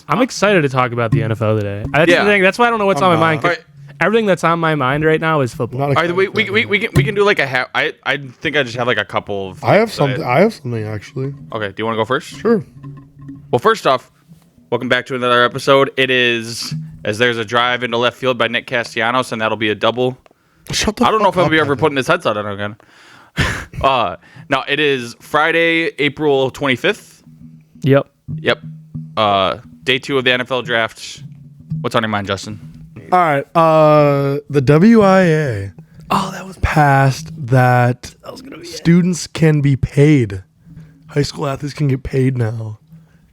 I'm excited to talk about the NFL today. That's the thing. That's why I don't know what's on my mind. Right. Everything that's on my mind right now is football. All right, we can do like a half. I think I just have like a couple of. I have something actually. Okay, do you want to go first? Sure. Well, first off, welcome back to another episode. It is as there's a drive into left field by Nick Castellanos, and that'll be a double. Shut the I don't know fuck if I'll be up, ever man. putting this headset on again. No, it is Friday, April 25th. Yep. Yep. Day 2 of the NFL draft. What's on your mind, Justin? All right. The WIA. Oh, that was passed that students can be paid. High school athletes can get paid now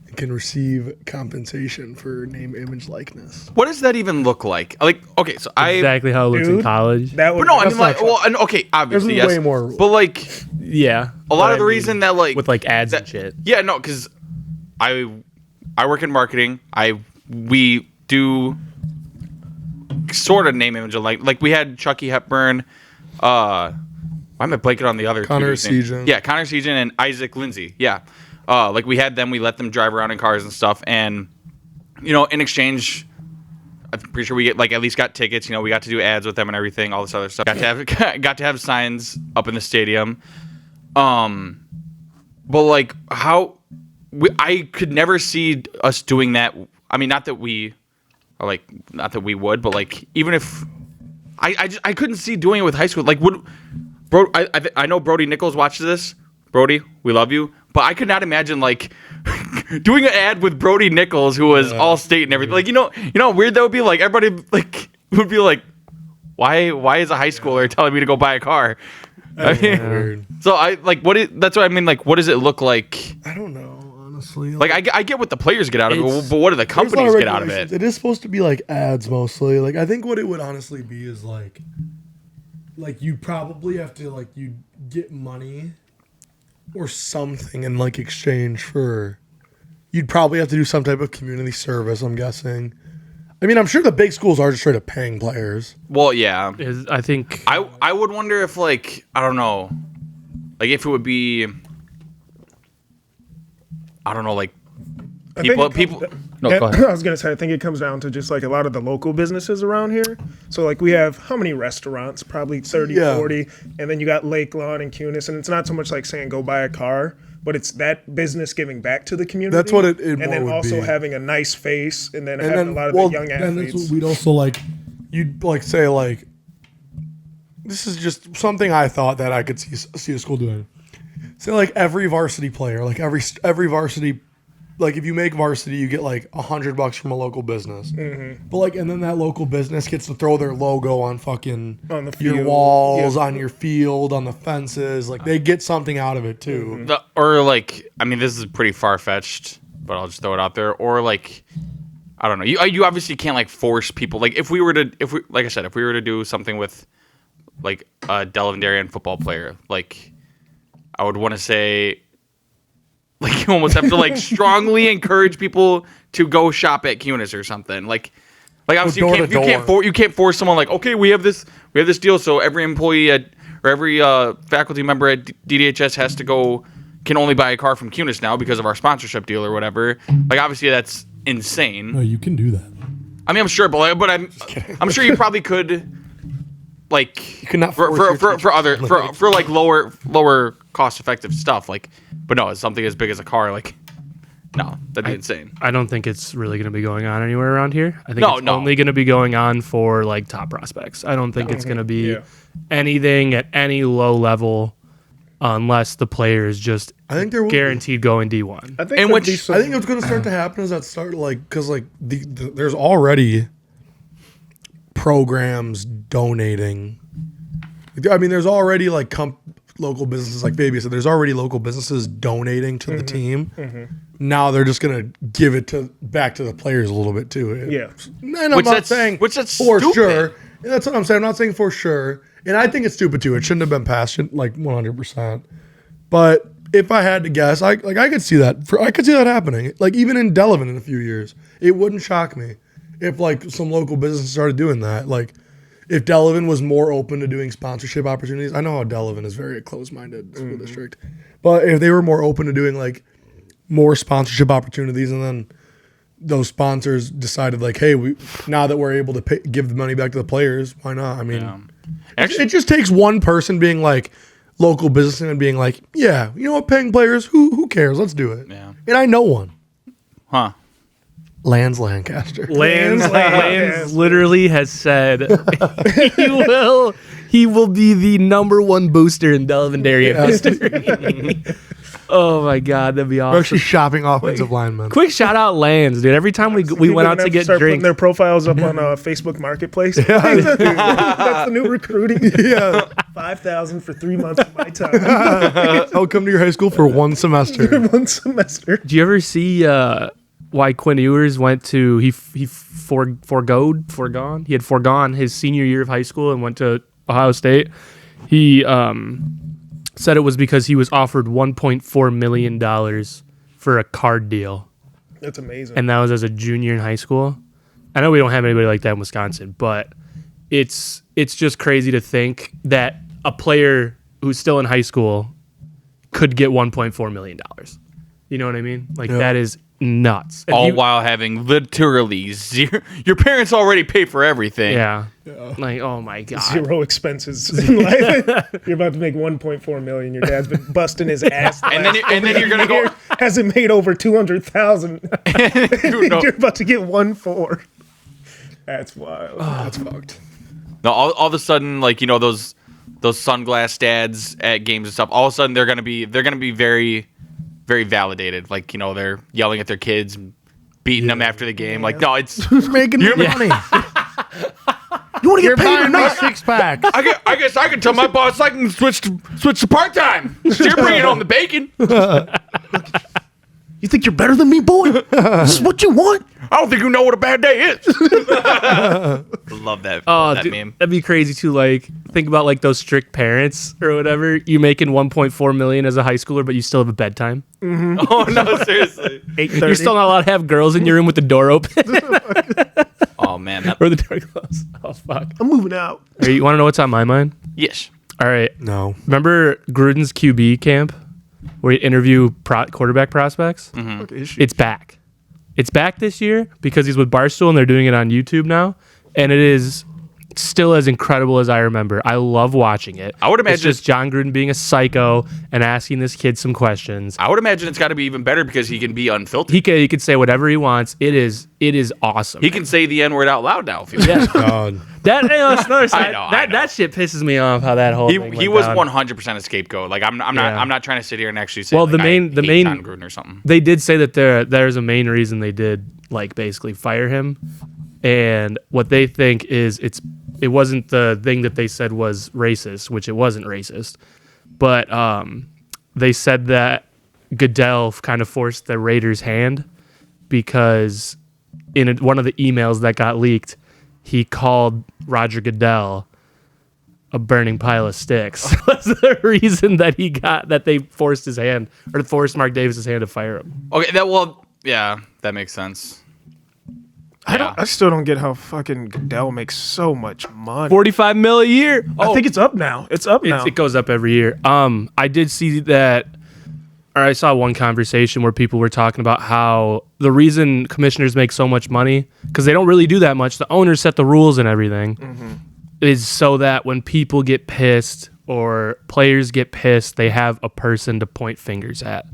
and can receive compensation for name, image, likeness. What does that even look like? Like, okay, so Exactly how it looks in Dude, college. That would But no, I That's mean, like, not well, and okay, obviously, There's yes. way more. But, like, Yeah. a lot But of the I mean, reason that, like... with like ads that, and shit. Yeah, no, because I work in marketing. We do sort of name, image, and like we had Chucky Hepburn. Why am I blanking on the other Connor two dudes' names? Seagen. Yeah, Connor Seagen and Isaac Lindsay. Yeah. Like we had them. We let them drive around in cars and stuff. And, in exchange... I'm pretty sure we at least got tickets. We got to do ads with them and everything, all this other stuff. Got to have signs up in the stadium. But like I could never see us doing that. I mean, not that we would, but like even if I couldn't see doing it with high school. Like I know Brody Nichols watches this. Brody, we love you, but I could not imagine like doing an ad with Brody Nichols, who was all state and everything. Like how weird that would be. Like everybody like would be like, why is a high schooler telling me to go buy a car? I mean, Weird. so that's what I mean. Like, what does it look like? I don't know, honestly. Like, I get what the players get out of it, It's- but what do the There's a lot companies of get out of regulations. it? It is supposed to be like ads mostly. Like I think what it would honestly be is like you probably have to like you get money or something in like exchange for. You'd probably have to do some type of community service. I'm guessing. I mean, I'm sure the big schools are just straight up paying players. Well, yeah. I think I would wonder if like I don't know, like if it would be. I don't know, like people. No, go ahead. I was gonna say, I think it comes down to just like a lot of the local businesses around here. So like we have how many restaurants? Probably 30, Yeah. 40. And then you got Lake Lawn and Cunis. And it's not so much like saying go buy a car, but it's that business giving back to the community. That's what it And more then would also be. having a nice face and then And having then a lot of well, the young then that's athletes. what we'd also like. You'd like say like. This is just something I thought that I could see a school doing. Say like every varsity player, like every varsity. Like if you make varsity, you get like $100 from a local business. Mm-hmm. But like, and then that local business gets to throw their logo on fucking On the your field. walls, Yeah. on your field, on the fences. Like they get something out of it too. Or like I mean, this is pretty far fetched, but I'll just throw it out there. Or like I don't know. You obviously can't like force people. Like if we were to do something with like a Delaware football player, like I would want to say. Like you almost have to like strongly encourage people to go shop at Cunis or something. Like obviously door you to door. can't force someone like, okay, we have this deal, so every employee or every faculty member at DDHS can only buy a car from Cunis now because of our sponsorship deal or whatever. Like obviously that's insane. No, you can do that. I mean I'm sure, but I'm sure you probably could. Like You cannot for force your for other teachers. for like lower cost effective stuff like, but no, it's something as big as a car like, no, that'd be insane. I don't think it's really going to be going on anywhere around here. I think No, it's no. only going to be going on for like top prospects. I don't think it's going to be Yeah. anything at any low level unless the player is just I think there will be. guaranteed going D1. I think And there'd which- be some- I think what's going to start to happen is that start like because like there's already programs donating. I mean, there's already like local businesses like Baby said. There's already local businesses donating to the team. Now they're just gonna give it back to the players a little bit too. Yeah. And I'm Which not that's- saying which that's for stupid. sure. And that's what I'm saying. I'm not saying for sure. And I think it's stupid too. It shouldn't have been passed like 100%. But if I had to guess, I could see that. I could see that happening. Like even in Delavan in a few years, it wouldn't shock me if like some local businesses started doing that. Like if Delavan was more open to doing sponsorship opportunities. I know how Delavan is very close-minded school district, but if they were more open to doing like more sponsorship opportunities, and then those sponsors decided like, hey, now that we're able to give the money back to the players, why not? I mean, Actually, it just takes one person being like local businessman and being like, yeah, you know what, paying players, who cares? Let's do it. Yeah. And I know one. huh? Lance Lancaster. Lance literally has said he will be the number one booster in Delaware history. Oh my God, that'd be We're awesome. actually shopping offensive linemen. Quick shout out Lands, dude. Every time we People went gonna out to have get start putting drinks, their profiles up on Facebook Marketplace. That's the new recruiting. Yeah. 5,000 for 3 months of my time. I'll come to your high school for one semester. 1 semester. do you ever see why Quinn Ewers went to he foregone? He had foregone his senior year of high school and went to Ohio State. He said it was because he was offered $1.4 million for a card deal, That's amazing. and that was as a junior in high school. I know we don't have anybody like that in Wisconsin, but it's just crazy to think that a player who's still in high school could get $1.4 million. You know what I mean? Like that is nuts. And All you- while having literally zero. Your parents already pay for everything. yeah. Like, oh my God. 0 expenses in life. You're about to make 1.4 million. Your dad's been busting his ass. And then you're gonna go. Hasn't made over 200,000. Dude, no. You're about to get 1.4. That's wild. That's fucked. No, all of a sudden, like, you know, those sunglass dads at games and stuff. All of a sudden, they're gonna be very, very validated. Like, you know, they're yelling at their kids, beating them after the game. Like, no, it's Who's making the money? You want to You're get paid or buying my not? 6-pack. I guess I can tell my boss I can switch to part time. You're bringing home the bacon. You think you're better than me, boy? This is what you want? I don't think you know what a bad day is. Love that. Oh, that dude, meme. that'd be crazy too. Like, think about like those strict parents or whatever. You making 1.4 million as a high schooler, but you still have a bedtime. Oh no, seriously. 8:30. You're still not allowed to have girls in your room with the door open Oh man. or the door closed. Oh fuck. I'm moving out. Hey, you want to know what's on my mind? Yes. All right. No. Remember Gruden's QB camp where he interview quarterback prospects? It's back. It's back this year because he's with Barstool and they're doing it on YouTube now. And it is still as incredible as I remember. I love watching it. I would imagine it's just John Gruden being a psycho and asking this kid some questions. I would imagine it's got to be even better because he can be unfiltered. He could say whatever he wants. It is awesome. He can say the N word out loud now if he yeah. God. That that's another side. I know. That shit pisses me off how that whole thing He went was down. 100% a scapegoat. Like I'm not Yeah. I'm not trying to sit here and actually say Well, like, the main John Gruden or something. They did say that there's a main reason they did like basically fire him, and what they think is it wasn't the thing that they said was racist, which it wasn't racist, but they said that Goodell kind of forced the Raiders' hand because in one of the emails that got leaked, he called Roger Goodell a burning pile of sticks. That's the reason that they forced his hand or forced Mark Davis's hand to fire him. Okay, yeah, that makes sense. I still don't get how fucking Goodell makes so much money. 45 mil a year. I think it's up now. It's up now. It goes up every year. I did see that, or I saw one conversation where people were talking about how the reason commissioners make so much money, because they don't really do that much, the owners set the rules and everything, is so that when people get pissed or players get pissed, they have a person to point fingers at.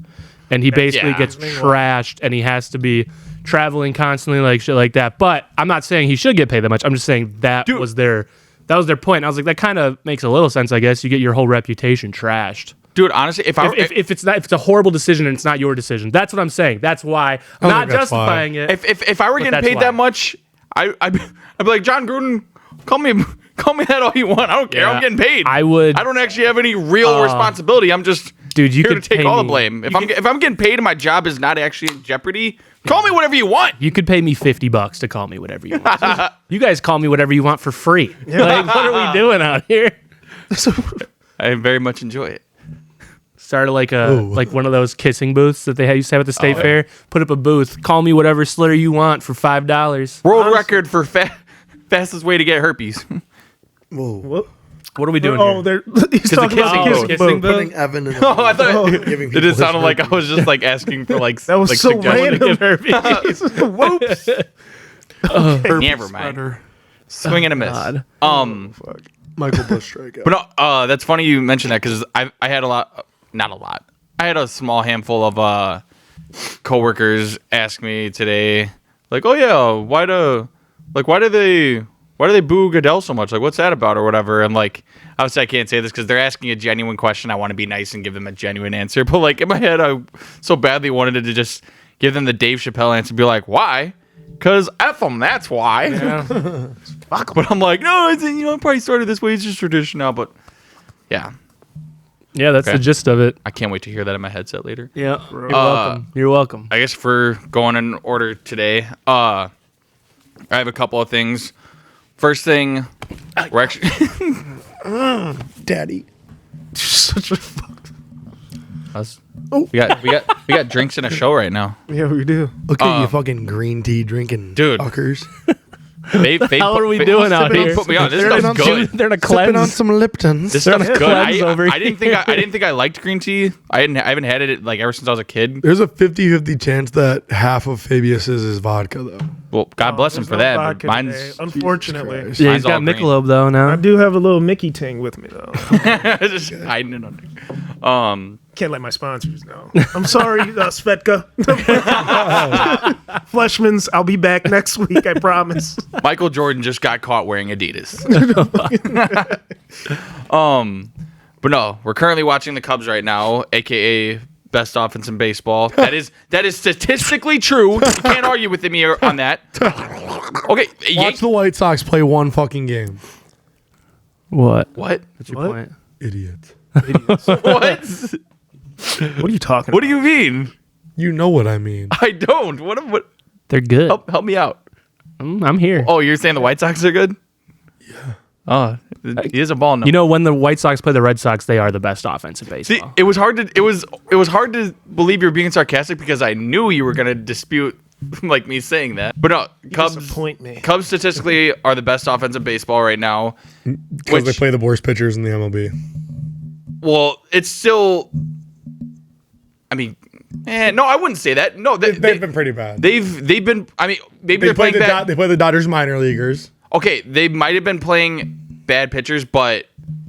And he basically gets trashed, and he has to be traveling constantly, like shit like that. But I'm not saying he should get paid that much. I'm just saying that was their point. And I was like, that kind of makes a little sense, I guess. You get your whole reputation trashed. Dude, honestly, if If it's a horrible decision and it's not your decision, that's what I'm saying. That's why I'm not think that's justifying it. if I were getting that's paid why. that much, I'd be like, John Gruden, call me that all you want. I don't care. Yeah, I'm getting paid. I would. I don't actually have any real responsibility. I'm just Dude, you here to could take pay all the me- blame. If I'm getting paid and my job is not actually in jeopardy, call me whatever you want. You could pay me $50 to call me whatever you want. You guys call me whatever you want for free. Like, what are we doing out here? I very much enjoy it. Started like one of those kissing booths that they used to have at the state fair. Put up a booth. Call me whatever slur you want for $5. World record for fastest way to get herpes. Whoa. What are we doing Oh, here? he's talking about kissing the kissing kissing booth. booth? Putting Evan in. Oh, I thought giving it people just sounded his like I herpes. was just like asking for like That was like so suggestions. random. Whoops. Never mind. Swing and a miss. God. Michael Bush strikeout. But no, that's funny you mentioned that because I had not a lot. I had a small handful of coworkers ask me today, like, oh yeah, why do they boo Goodell so much? Like, what's that about or whatever? And like, obviously I can't say this because they're asking a genuine question. I want to be nice and give them a genuine answer. But like in my head, I so badly wanted to just give them the Dave Chappelle answer and be like, why? Because F them, that's why. Yeah. Fuck 'em. But I'm like, no, it's, I probably started this way. It's just tradition now. But yeah, Yeah, that's Okay. the gist of it. I can't wait to hear that in my headset later. Yeah. You're welcome. You're welcome. I guess for going in order today, I have a couple of things. First thing, we're actually Daddy. Such a fuck. we got drinks in a show right now. Yeah, we do. Look at you fucking green tea drinking Dude. fuckers. How are we doing out here? Put me on. This They're stuff's not- good. They're in a Sipping on cleanse. some Liptons. This stuff's good. cleanse over I didn't think I liked green tea. I haven't had it like ever since I was a kid. There's a 50-50 chance that half of Fabius's is vodka, though. Well, God bless him There's for no that. vodka But today, mine's unfortunately. Christ. Yeah, Mine's he's got all green. Michelob though I now. do have a little Mickey ting with me though. just hiding it under. Can't let my sponsors know. I'm sorry, Svetka. Fleshmans, I'll be back next week, I promise. Michael Jordan just got caught wearing Adidas. But no, we're currently watching the Cubs right now, aka best offense in baseball. That is statistically true. You can't argue with me on that. Okay, Watch the White Sox play one fucking game. What? what? What's your What? point? Idiot. What? What are you talking What do you mean? You know what I mean. I don't. What? They're good. Help me out. I'm here. Oh, you're saying the White Sox are good? Yeah. Oh, he is a ball. You know, when the White Sox play the Red Sox, they are the best offense in See, baseball. it was hard to believe you're being sarcastic because I knew you were gonna dispute like me saying that. But no, Cubs disappoint me. Cubs statistically are the best offense in baseball right now. Because they play the worst pitchers in the MLB. Well, it's still. I mean, no, I wouldn't say that. No, They've been pretty bad. they've been. I mean, maybe They they're play playing bad. they play the Dodgers minor leaguers. Okay, they might have been playing bad pitchers, but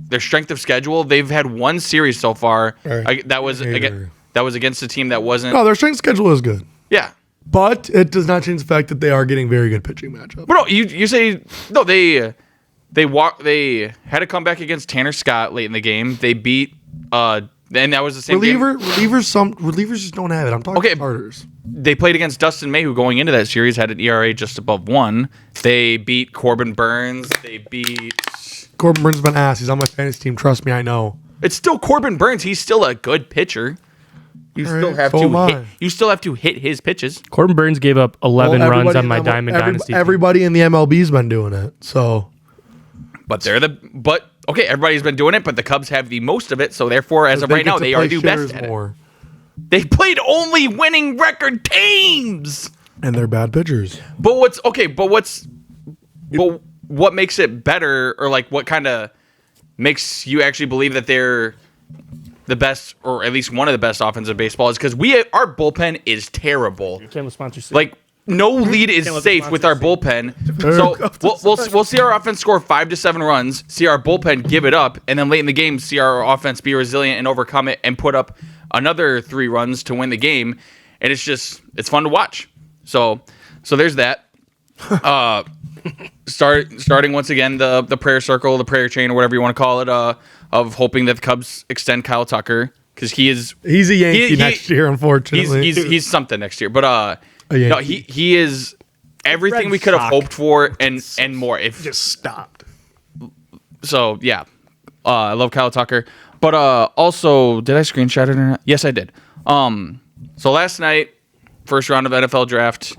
their strength of schedule, they've had one series so far Right. that was against a team that wasn't. No, their strength schedule is good. Yeah, But it does not change the fact that they are getting very good pitching matchups. but no, you say no. They had to come back against Tanner Scott late in the game. They beat and that was the same game. Relievers just don't have it. I'm talking Okay. starters. They played against Dustin May, who going into that series had an ERA just above 1. They beat Corbin Burns. They beat. Corbin Burns has been ass. He's on my fantasy team. Trust me, I know. It's still Corbin Burns. He's still a good pitcher. You All still right, have so am to. I. Hit, you still have to hit his pitches. Corbin Burns gave up 11 Well, runs everybody on in my the- Diamond Dynasty. Everybody in the MLB's been doing it. So But okay, everybody's been doing it, but the Cubs have the most of it, so therefore, as of right now, they are the best at it. more. They played only winning record teams. And they're bad pitchers. But what makes it better, or like what kind of makes you actually believe that they're the best, or at least one of the best offensive baseball, is because our bullpen is terrible. Came sponsor suit. Like no lead is Can't let the safe with our bullpen. So we'll see our offense score 5 to 7 runs, see our bullpen give it up, and then late in the game see our offense be resilient and overcome it and put up another 3 runs to win the game. And it's fun to watch. So there's that. Starting once again the prayer circle, the prayer chain, or whatever you want to call it, of hoping that the Cubs extend Kyle Tucker, because he's He's a Yankee he- next year, unfortunately. he's something next year. But Yankee. no, he is everything Red we could have Sox. hoped for and more. If Just stopped. so, yeah. I love Kyle Tucker. But also, did I screenshot it or not? Yes, I did. So last night, first round of NFL draft,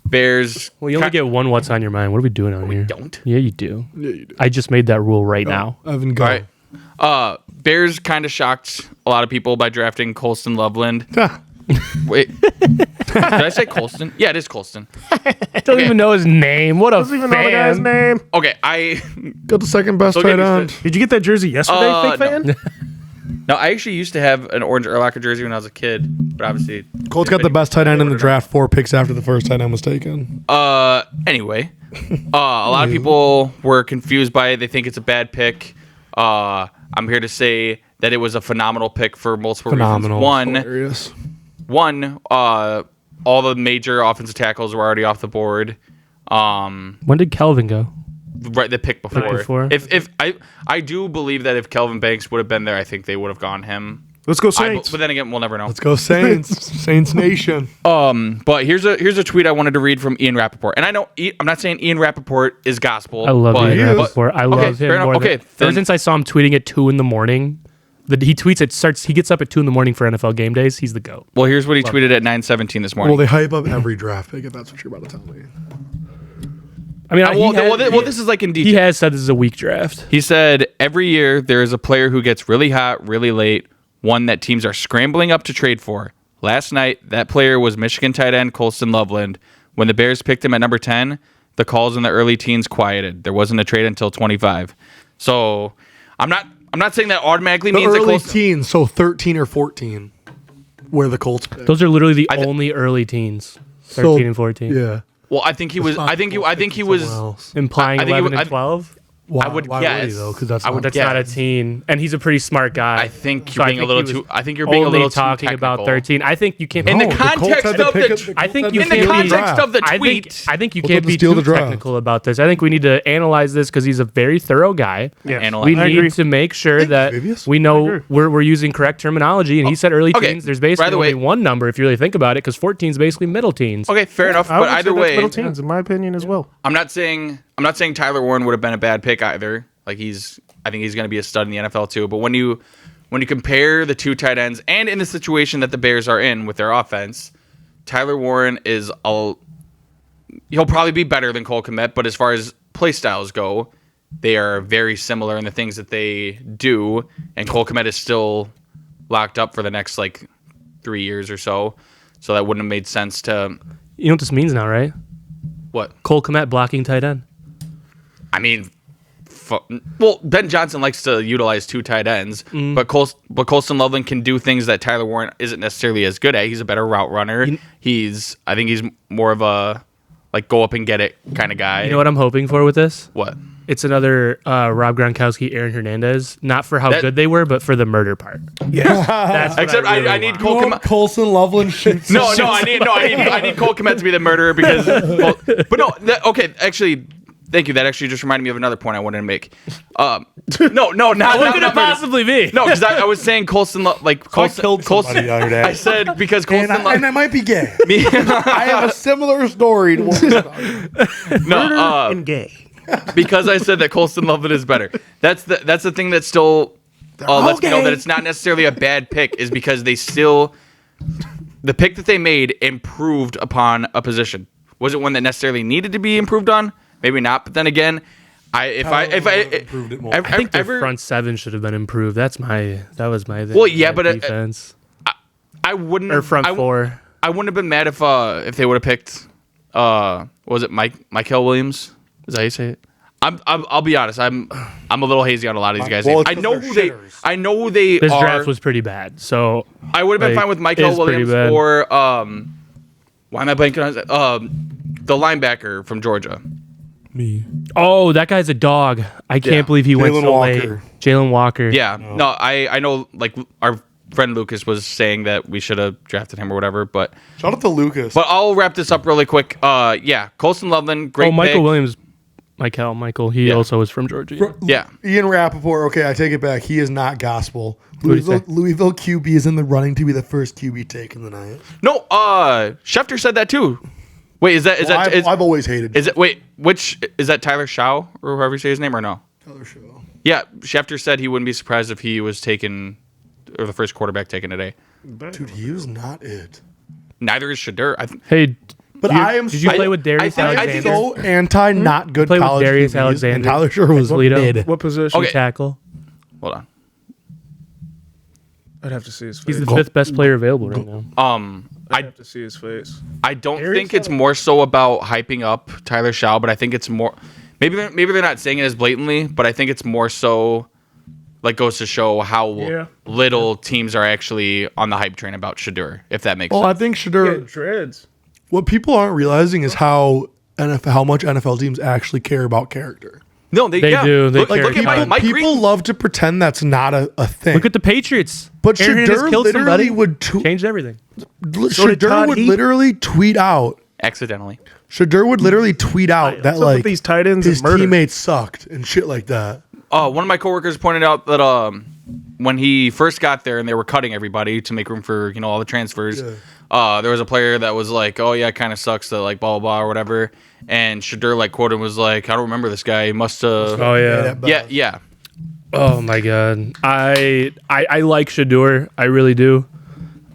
Bears. well, you only get one What's on Your Mind. What are we doing out here? Don't. Yeah, you do. Yeah, you do. I just made that rule right now. Evan, go. All right. Bears kind of shocked a lot of people by drafting Colston Loveland. Wait, did I say Colston? Yeah, it is Colston. Don't even know his name. What a Doesn't even know the guy's fan. name. Okay, I Got the second best So tight get used to end. it. Did you get that jersey yesterday, fake no. fan? no, I actually used to have an orange Urlacher jersey when I was a kid, but obviously Colts got the best tight end in the draft. 4 picks after the first tight end was taken. Anyway, a lot of people were confused by it. They think it's a bad pick. I'm here to say that it was a phenomenal pick for multiple Phenomenal. reasons. Hilarious. One, all the major offensive tackles were already off the board. When did Kelvin go? Right, the pick before. before? If I do believe that if Kelvin Banks would have been there, I think they would have gone him. Let's go Saints. But then again, we'll never know. Let's go Saints. Saints Nation. But here's a tweet I wanted to read from Ian Rappaport. And I know I'm not saying Ian Rappaport is gospel. I love but, Ian but- Rappaport. I love fair him enough. more Okay, than, ever then- since I saw him tweeting at 2 in the morning. He tweets he gets up at 2 in the morning for NFL game days. He's the GOAT. Well, here's what he tweeted at 9:17 this morning. Well, they hype up every draft pick if that's what you're about to tell me. I mean, This is like in he detail. has said this is a weak draft. He said, every year there is a player who gets really hot, really late, one that teams are scrambling up to trade for. Last night, that player was Michigan tight end Colston Loveland. When the Bears picked him at number 10, the calls in the early teens quieted. There wasn't a trade until 25. So I'm not saying that automatically The means that early Colston. teens, so 13 or 14, where the Colts picked. Those are literally the thi- only early teens. 13 and 14. Yeah. Well, I think he was. I think he was. Implying I think 11 I- and 12. Why, I would why guess. would he though? Because that's I would That's guess. not a teen. And he's a pretty smart guy. I think So you're being a little he was too. I think you're being a only little too talking about technical. 13. I think you can't. In the No, the Colts context had to of pick the- up- the I Colts think had you to In the steal can't be- context of the I tweet. think you Colts can't had to be steal too the draft. technical about this. I think we need to analyze this because he's a very thorough guy. Yeah. Analyze. We I agree. need to make sure that Fabius. we know we're using correct terminology. And he said early Okay. teens. There's By basically the way- only one number if you really think about it, because 14 is basically middle teens. Okay, fair enough. I would But say either that's way, middle teens, in my opinion, as well. I'm not saying Tyler Warren would have been a bad pick either. Like I think he's going to be a stud in the NFL too. But when you compare the two tight ends, and in the situation that the Bears are in with their offense, Tyler Warren he'll probably be better than Cole Kmet. But as far as play styles go, they are very similar in the things that they do. And Cole Kmet is still locked up for the next 3 years or so. So that wouldn't have made sense to You know what this means now, right? what? Cole Kmet blocking tight end. I mean, well, Ben Johnson likes to utilize two tight ends, but Colston Loveland can do things that Tyler Warren isn't necessarily as good at. He's a better route runner. I think he's more of a go up and get it kind of guy. You know what I'm hoping for with this? What? It's another Rob Gronkowski, Aaron Hernandez. Not for how good they were, but for the murder part. Yeah. That's what Except really I need want. Cole Kmet. Colson Loveland shoots. I need Cole Kmet to be the murderer because. But no, okay. Actually, thank you. That actually just reminded me of another point I wanted to make. No, not. What could it possibly be? No, because I was saying Colston. I killed somebody the other day. I said because and Colston. I might be gay. Me, I have a similar story to what we're talking. no, And gay. because I said that Colston Loveland is better. That's the thing that still lets me know that it's not necessarily a bad pick, is because they still the pick that they made improved upon a position. Was it one that necessarily needed to be improved on? Maybe not. But then again, improved it more. I think their front seven should have been improved. That was my thing. Well, yeah, but defense I wouldn't or front four. I wouldn't have been mad if they would have picked what was it Michael Williams? Is that how you say it? I'll be honest. I'm a little hazy on a lot of these guys. Well, I it's know 'cause who they're they. shitters. I know who they This are. draft was pretty bad. So I would have been fine with Michael it's pretty Williams bad. or why am I blanking on his, the linebacker from Georgia? Me. Oh, that guy's a dog. I can't believe he went Jalen so Walker. late. Jalen Walker. Yeah. No, I know our friend Lucas was saying that we should have drafted him or whatever, but Shout out to Lucas. But I'll wrap this up really quick. Yeah, Colston Loveland, great Oh, Michael pick. Williams. Michael. He Yeah. also was from Georgia. Yeah. Ian Rappaport, okay, I take it back. He is not gospel. do you say? Louisville QB is in the running to be the first QB taken tonight. No, Schefter said that too. Wait, is that I've always hated is it wait, which is that Tyler Shaw or however you say his name or no? Tyler Show. Yeah, Schefter said he wouldn't be surprised if he was taken or the first quarterback taken today. Dude, he was not it. Neither is Shadur. Hey, But I am did you play with Darius I think Alexander? so anti not good Played with college Darius QBs, Alexander. and Tyler Sure was Toledo. mid. What position? Okay. Tackle. Hold on. I'd have to see his face. He's the fifth best player available right now. I'd have to see his face. I don't think it's more so about hyping up Tyler Shaw, but I think it's more maybe they're not saying it as blatantly, but I think it's more so like goes to show how little teams are actually on the hype train about Shedeur, if that makes sense. I think Shedeur. Dreads. What people aren't realizing is how much NFL teams actually care about character. No, they do. They Look care. at Mike People Green. love to pretend that's not a thing. Look at the Patriots. But Aaron Hernandez Shedeur killed literally somebody, would changed everything. Shedeur would literally tweet out. Accidentally. Shedeur would literally tweet out that What's up with like these tight ends his and murder? teammates sucked and shit like that. One of my coworkers pointed out that when he first got there and they were cutting everybody to make room for all the transfers, there was a player that was like, "Oh yeah, it kind of sucks that like blah blah blah or whatever," and Shedeur like quoted was like, "I don't remember this guy. He must have." Oh yeah. Yeah. Oh my god. I like Shedeur. I really do.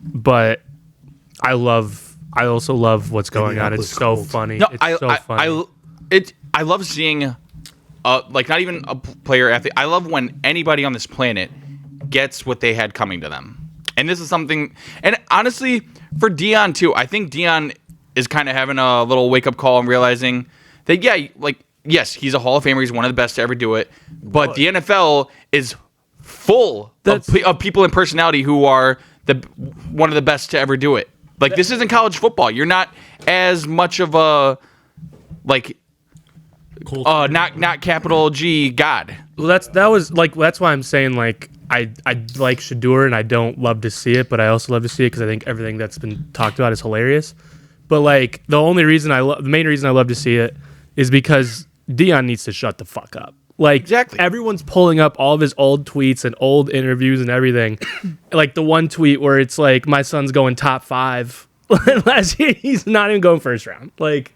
But I also love what's going on. It's so funny. No, It's so funny. I love seeing, like not even a player athlete. I love when anybody on this planet gets what they had coming to them. And this is something, and honestly, for Dion too, I think Dion is kind of having a little wake up call and realizing that, yes, he's a Hall of Famer. He's one of the best to ever do it. But the NFL is full of people and personality who are one of the best to ever do it. Like, this isn't college football. You're not as much of a, like, not capital G God. Well, that's why I'm saying like I like Shedeur and I don't love to see it, but I also love to see it because I think everything that's been talked about is hilarious. But like the main reason I love to see it is because Dion needs to shut the fuck up. Like exactly. Everyone's pulling up all of his old tweets and old interviews and everything. Like the one tweet where it's like my son's going top 5 last year, he's not even going first round. Like.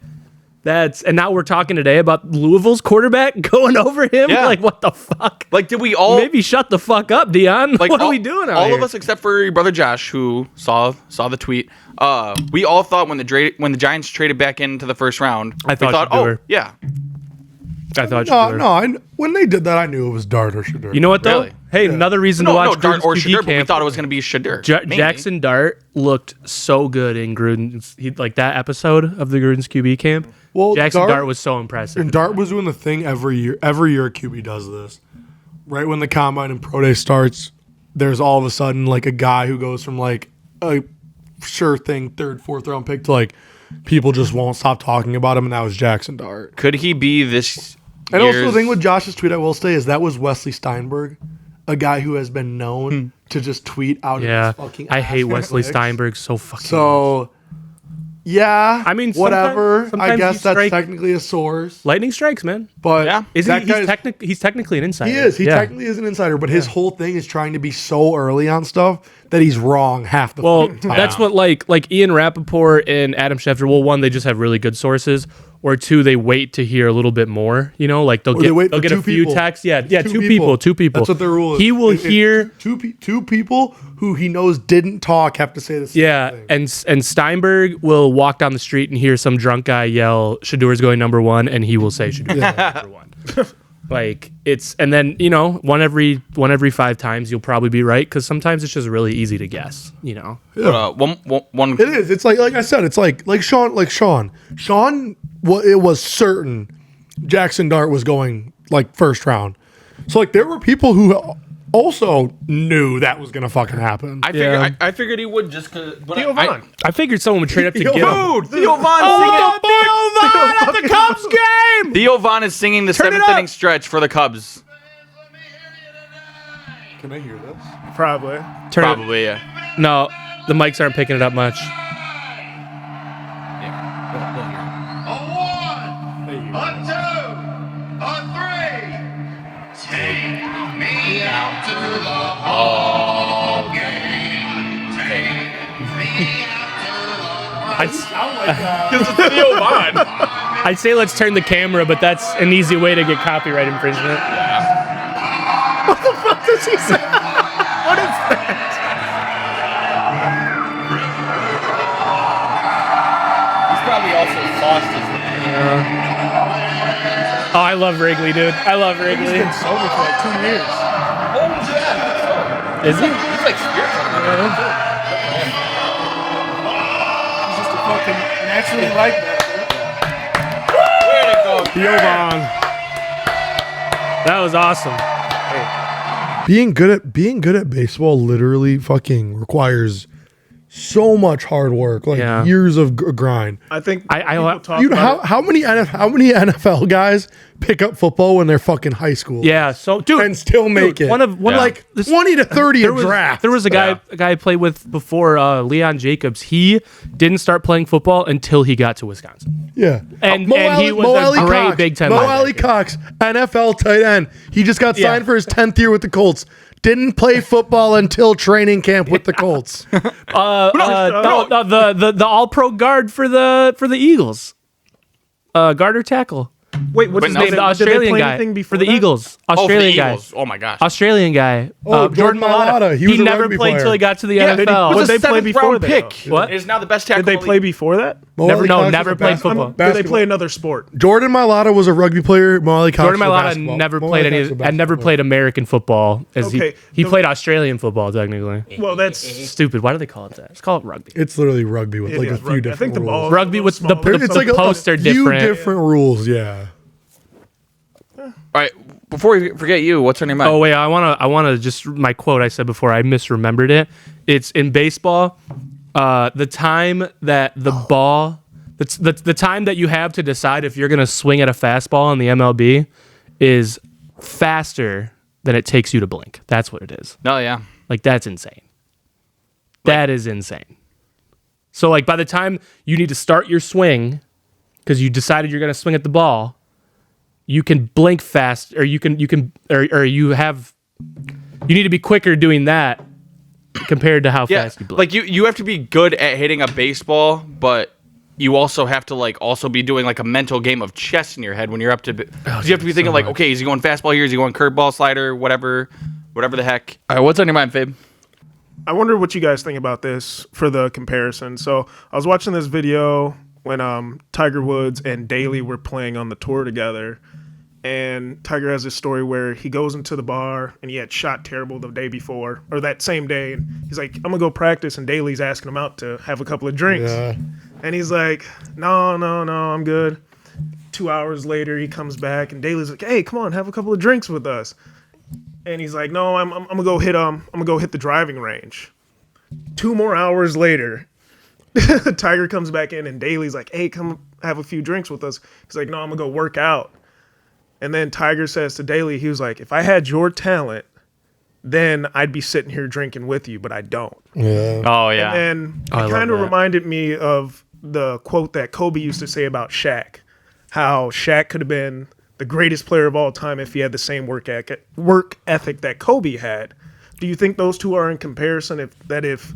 And now we're talking today about Louisville's quarterback going over him. Yeah. Like, what the fuck? Like, did we all maybe shut the fuck up, Dion? Like, what are we doing out all here? of us except for your brother Josh, who saw the tweet. We all thought when the Giants traded back into the first round, I thought oh yeah, I thought Shedeur. When they did that, I knew it was Dart or Shedeur. You know what though? Really? Hey, another reason to watch Dart or Gruden's QB Shedeur, but we camp. thought it was going to be Shedeur. Jackson Dart looked so good in Gruden's. Like that episode of the Gruden's QB camp. Well, Jackson Dart was so impressive. And Dart was doing the thing every year. Every year a QB does this. Right when the combine and pro day starts, there's all of a sudden like a guy who goes from like a sure thing 3rd, 4th round pick to like people just won't stop talking about him, and that was Jackson Dart. Could he be this? And also the thing with Josh's tweet, I will say, is that was Wesley Steinberg, a guy who has been known to just tweet out. Yeah, of his fucking I hate ass Wesley clicks. Steinberg so fucking much. So. Yeah, I mean, whatever. sometimes I guess you that's strike- technically a source, Lightning strikes, man. but Yeah. He's technically an insider. he is. He Yeah. technically is an insider, but his whole thing is trying to be so early on stuff that he's wrong half the Well, fucking time. that's what like Ian Rappaport and Adam Schefter. Well, one, they just have really good sources, or two, they wait to hear a little bit more. You know, like they'll they wait get for a two few people. texts. Yeah, It's two people. That's what their rule is. He will If hear. two people who he knows didn't talk have to say the same Yeah, thing. and Steinberg will walk down the street and hear some drunk guy yell, "Shadeur's going number 1," and he will say Shadeur's going number 1. Like and then one every 5 times you'll probably be right because sometimes it's just really easy to guess. one. It is. It's like I said. It's like Sean. Well, it was certain Jackson Dart was going like first round. So like there were people who also knew that was gonna fucking happen. I figured he would just because. Theo Vaughn. I figured someone would trade up to get him. Dude, Theo Vaughn at the Cubs game. Theo Vaughn is singing the Turn it 7th up. inning stretch for the Cubs. Can I hear this? Probably. Probably, yeah. No, the mics aren't picking it up much. A 1, a 2, a 3. Take me out to the ball game. Take me out to the Theo Vaughn. I'd say let's turn the camera, but that's an easy way to get copyright infringement. What the fuck does he say? What is that? He's probably also sauced his. Oh, I love Wrigley, dude. I love He's Wrigley. been sober for like 2 years. Is he? He's like spiritual. He's just a fucking naturally like that. Yovan. That was awesome. Being good at baseball literally fucking requires so much hard work, like Yeah. years of grind. I think I people talk Dude, about how many NFL guys pick up football when they're fucking high school? Yeah, so dude, and still make it. one of like this- 20 to 30 a draft. There was a guy I played with before, Leon Jacobs. He didn't start playing football until he got to Wisconsin. Yeah, And he was a great Big Ten Mo linebacker. Alley Cox, NFL tight end. He just got signed for his 10th year with the Colts. Didn't play football until training camp with the Colts. The All-Pro guard for the Eagles, guard or tackle. Wait, what's But his no, name? The Did they Australian play guy anything for before the that? Eagles. Oh, for the Australian guy. Eagles. Oh my gosh. Australian guy. Jordan Mailata. He was a never rugby played player. until he got to the Yeah, NFL. was What'd a they play 7th before round that, pick. though? What? Is now the best tackle. Did they in the play league. before that? Mo Never- Alley no, Cox was never a played basketball- football. Did they play another sport? Jordan Mailata was a rugby player. Mo Alley Cox Jordan was a Mailata basketball. never Mo played Alley any. Cox was a And never basketball played American football. As Okay, he the- played Australian football technically. Well, that's Stupid. Why do they call it that? Let's call it rugby. It's literally rugby with like yeah, a few rugby. I different think the rules. ball. Rugby with the It's like posts are a few different. different rules. Yeah. All right. Before we forget you, what's on your mind? Oh wait, I wanna just my quote I said before, I misremembered it. It's in baseball. The time that the ball, the time that you have to decide if you're gonna swing at a fastball in the MLB is faster than it takes you to blink. That's what it is. No, yeah. Like that's insane. That is insane. So like by the time you need to start your swing, because you decided you're gonna swing at the ball, you can blink fast, or you need to be quicker doing that compared to how Yeah, fast you blink. like you have to be good at hitting a baseball, but you also have to like also be doing like a mental game of chess in your head when you're up to. Because you have to be thinking like, okay, is he going fastball here? Is he going curveball, slider, whatever the heck? All right, what's on your mind, Fabe? I wonder what you guys think about this for the comparison. So I was watching this video when Tiger Woods and Daly were playing on the tour together. And Tiger has this story where he goes into the bar and he had shot terrible the day before, or that same day. And he's like, I'm going to go practice. And Daly's asking him out to have a couple of drinks. Yeah. And he's like, no, I'm good. 2 hours later, he comes back and Daly's like, hey, come on, have a couple of drinks with us. And he's like, no, I'm gonna go hit the driving range. 2 more hours later, Tiger comes back in and Daly's like, hey, come have a few drinks with us. He's like, no, I'm gonna go work out. And then Tiger says to Daly, he was like, if I had your talent, then I'd be sitting here drinking with you, but I don't. Yeah. Oh yeah. And I it love kind of that. reminded me of the quote that Kobe used to say about Shaq, how Shaq could have been the greatest player of all time if he had the same work ethic that Kobe had. Do you think those two are in comparison? If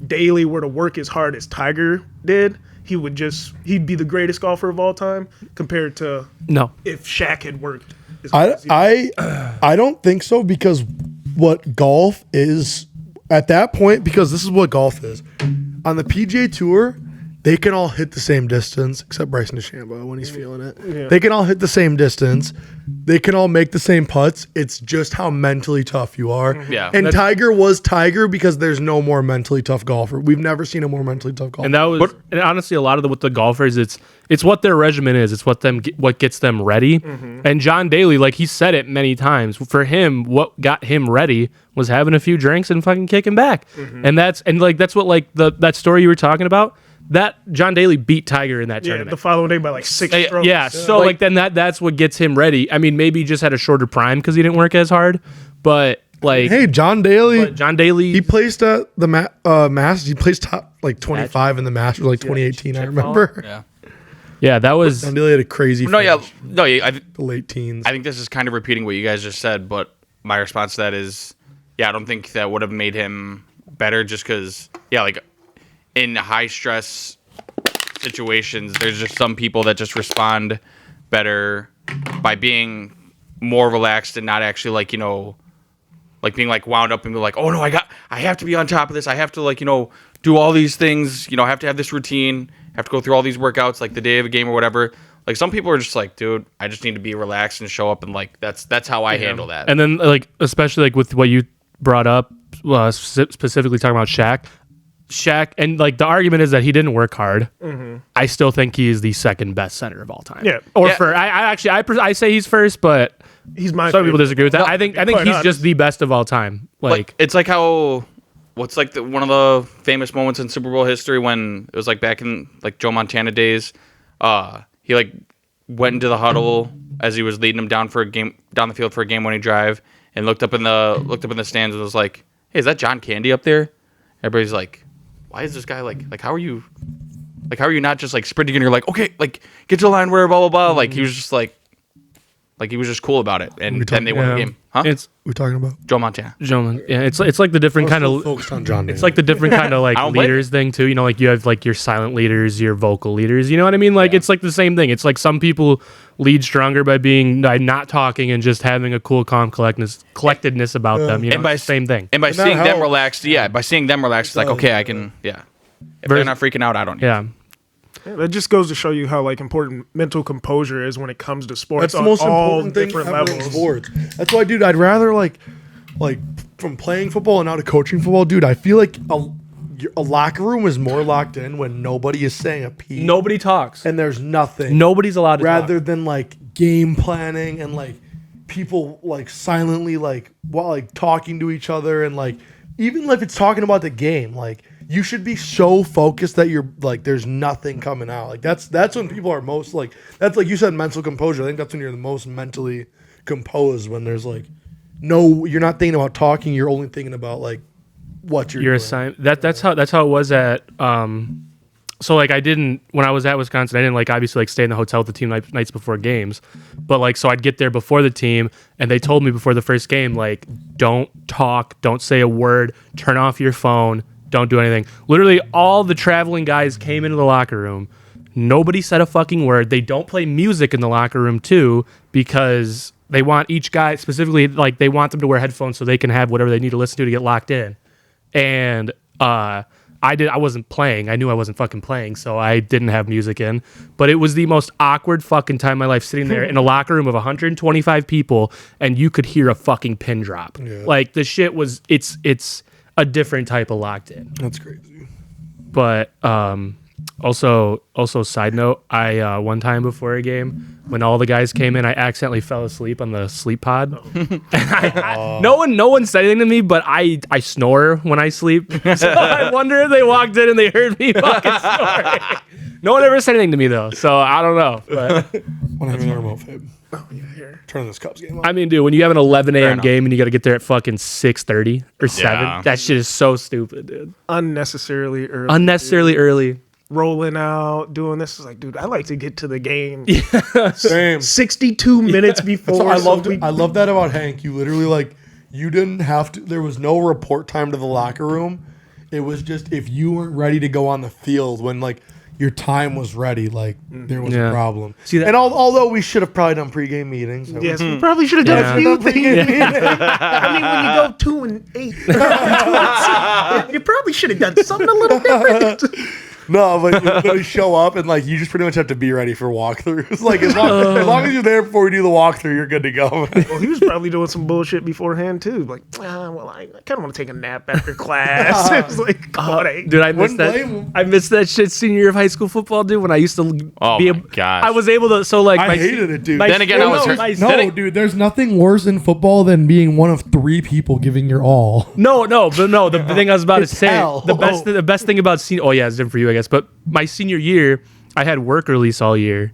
Daly were to work as hard as Tiger did, he'd be the greatest golfer of all time compared to no. if Shaq had worked as hard as he did? I don't think so, because what golf is at that point, because this is what golf is. On the PGA Tour, they can all hit the same distance, except Bryson DeChambeau when he's feeling it. Yeah. They can all hit the same distance. They can all make the same putts. It's just how mentally tough you are. Yeah. And Tiger was Tiger because there's no more mentally tough golfer. We've never seen a more mentally tough golfer. And that was, and honestly, a lot of with the golfers, it's what their regimen is. It's what gets them ready. And John Daly, like he said it many times, for him, what got him ready was having a few drinks and fucking kicking back. And that's what like that story you were talking about. That John Daly beat Tiger in that Yeah, tournament. the following day by like 6 strokes. Yeah, so like then that's what gets him ready. I mean, maybe he just had a shorter prime because he didn't work as hard, but like hey, John Daly. John Daly, He placed at the Masters. He placed top like 25 in the Masters, like 2018. I remember. Yeah. yeah, that was John Daly had a crazy. No, yeah, finish, no, yeah. the late teens. I think this is kind of repeating what you guys just said, but my response to that is, yeah, I don't think that would have made him better just because, yeah, like in high stress situations, there's just some people that just respond better by being more relaxed and not actually like, you know, like being like wound up and be like, oh no, I have to be on top of this. I have to like, you know, do all these things, you know, I have to have this routine, have to go through all these workouts like the day of a game or whatever. Like some people are just like, dude, I just need to be relaxed and show up, and like that's how I handle that. and then like especially like with what you brought up specifically talking about Shaq, and like the argument is that he didn't work hard. I still think he is the second best center of all time. Yeah. Or Yeah. for I say he's first, but He's my some people favorite. disagree with that. I think quite he's honest. just the best of all time. Like it's like how what's like one of the famous moments in Super Bowl history when it was like back in like Joe Montana days. He like went into the huddle as he was leading him down the field for a game-winning drive, and looked up in the stands and was like, "Hey, is that John Candy up there?" Everybody's like, "Why is this guy like how are you not just like sprinting and you're like, okay, like get to the line where blah blah blah." Like he was just like he was just cool about it, and then they won the game. Huh? It's We talking about? Joe Montana. gentlemen. Yeah, it's like the different kind of. focused on John. It's like the different kind of like I don't blame leaders thing too. You know, like you have like your silent leaders, your vocal leaders. You know what I mean? Like it's like the same thing. It's like some people lead stronger by not talking and just having a cool, calm collectedness about them. You know, And by it's the same thing. And by And that seeing them helps. relaxed, it's like, okay, I can, yeah. If they're not freaking out, I don't. Yeah. Yeah, that just goes to show you how like important mental composure is when it comes to sports. That's the on most all important thing different ever in levels. sports. That's why, dude, I'd rather like from playing football and now to coaching football, dude. I feel like a locker room is more locked in when nobody is saying a peep Nobody talks. and there's nothing. Nobody's allowed to rather talk. than like game planning and like people like silently like while like talking to each other and like even if it's talking about the game, like you should be so focused that you're like there's nothing coming out. Like that's when people are most like that's like you said mental composure. I think that's when you're the most mentally composed when there's like no you're not thinking about talking, you're only thinking about like what you're Your doing. assignment. That's how it was at. So like I didn't when I was at Wisconsin. I didn't like obviously like stay in the hotel with the team nights before games, but like so I'd get there before the team, and they told me before the first game like don't talk, don't say a word, turn off your phone, don't do anything. Literally all the traveling guys came into the locker room. Nobody said a fucking word. They don't play music in the locker room too because they want each guy specifically like they want them to wear headphones so they can have whatever they need to listen to get locked in. And I wasn't playing. I knew I wasn't fucking playing, so I didn't have music in. But it was the most awkward fucking time of my life sitting there in a locker room of 125 people, and you could hear a fucking pin drop. Yeah. Like the shit was it's a different type of locked in. That's crazy. But also side note, I one time before a game when all the guys came in, I accidentally fell asleep on the sleep pod. And no one said anything to me, but I snore when I sleep. So I wonder if they walked in and they heard me fucking snoring. No one ever said anything to me though, so I don't know. But When I have a remote fib. Turn this Cubs game on. I mean, dude, when you have an 11 a.m. enough. game and you got to get there at fucking 6:30 or 7, Yeah. that shit is so stupid, dude. Unnecessarily early. Unnecessarily early. Rolling out, doing this is like, dude, I like to get to the game Same. 62 minutes before. So I so loved we- I love that about Hank. You literally like you didn't have to. There was no report time to the locker room. It was just if you weren't ready to go on the field when like your time was ready, like there was Yeah. a problem. See that- and although we should have probably done pregame meetings, Yes, we probably should have done Yeah. a few things. I mean, when you go 2 and 8, you probably should have done something a little different. no, but you literally show up and like you just pretty much have to be ready for walkthroughs. Like as long as you're there before we do the walkthrough, you're good to go. Well, he was probably doing some bullshit beforehand too. Like, well, I kind of want to take a nap after class. It was like, God, Dude, I missed Wouldn't that. blame him. I missed that shit senior year of high school football, dude. When I used to Oh be, my gosh. I was able to. So like, I hated it, dude. Then again, I was hurt. No, dude, there's nothing worse in football than being one of 3 people giving your all. no. The thing I was about to say, hell. the best thing about senior. Oh yeah, it's different for you, I guess. But my senior year, I had work release all year.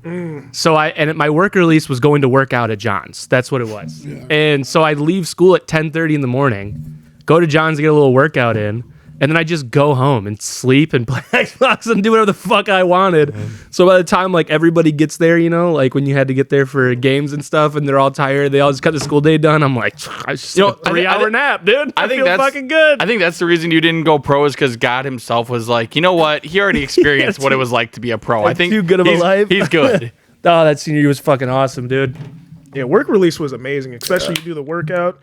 So my work release was going to work out at John's. That's what it was. And so I'd leave school at 10:30 in the morning, go to John's to get a little workout in, and then I just go home and sleep and play Xbox and do whatever the fuck I wanted. So by the time like everybody gets there, you know, like when you had to get there for games and stuff, and they're all tired, they all just got the school day done. I'm like, I just You know, a 3-hour nap, dude. I think feel that's fucking good. I think that's the reason you didn't go pro is because God Himself was like, you know what? He already experienced what it was like to be a pro. I think too good of a he's- life. He's good. Oh, that senior year was fucking awesome, dude. yeah, work release was amazing, especially you do the workout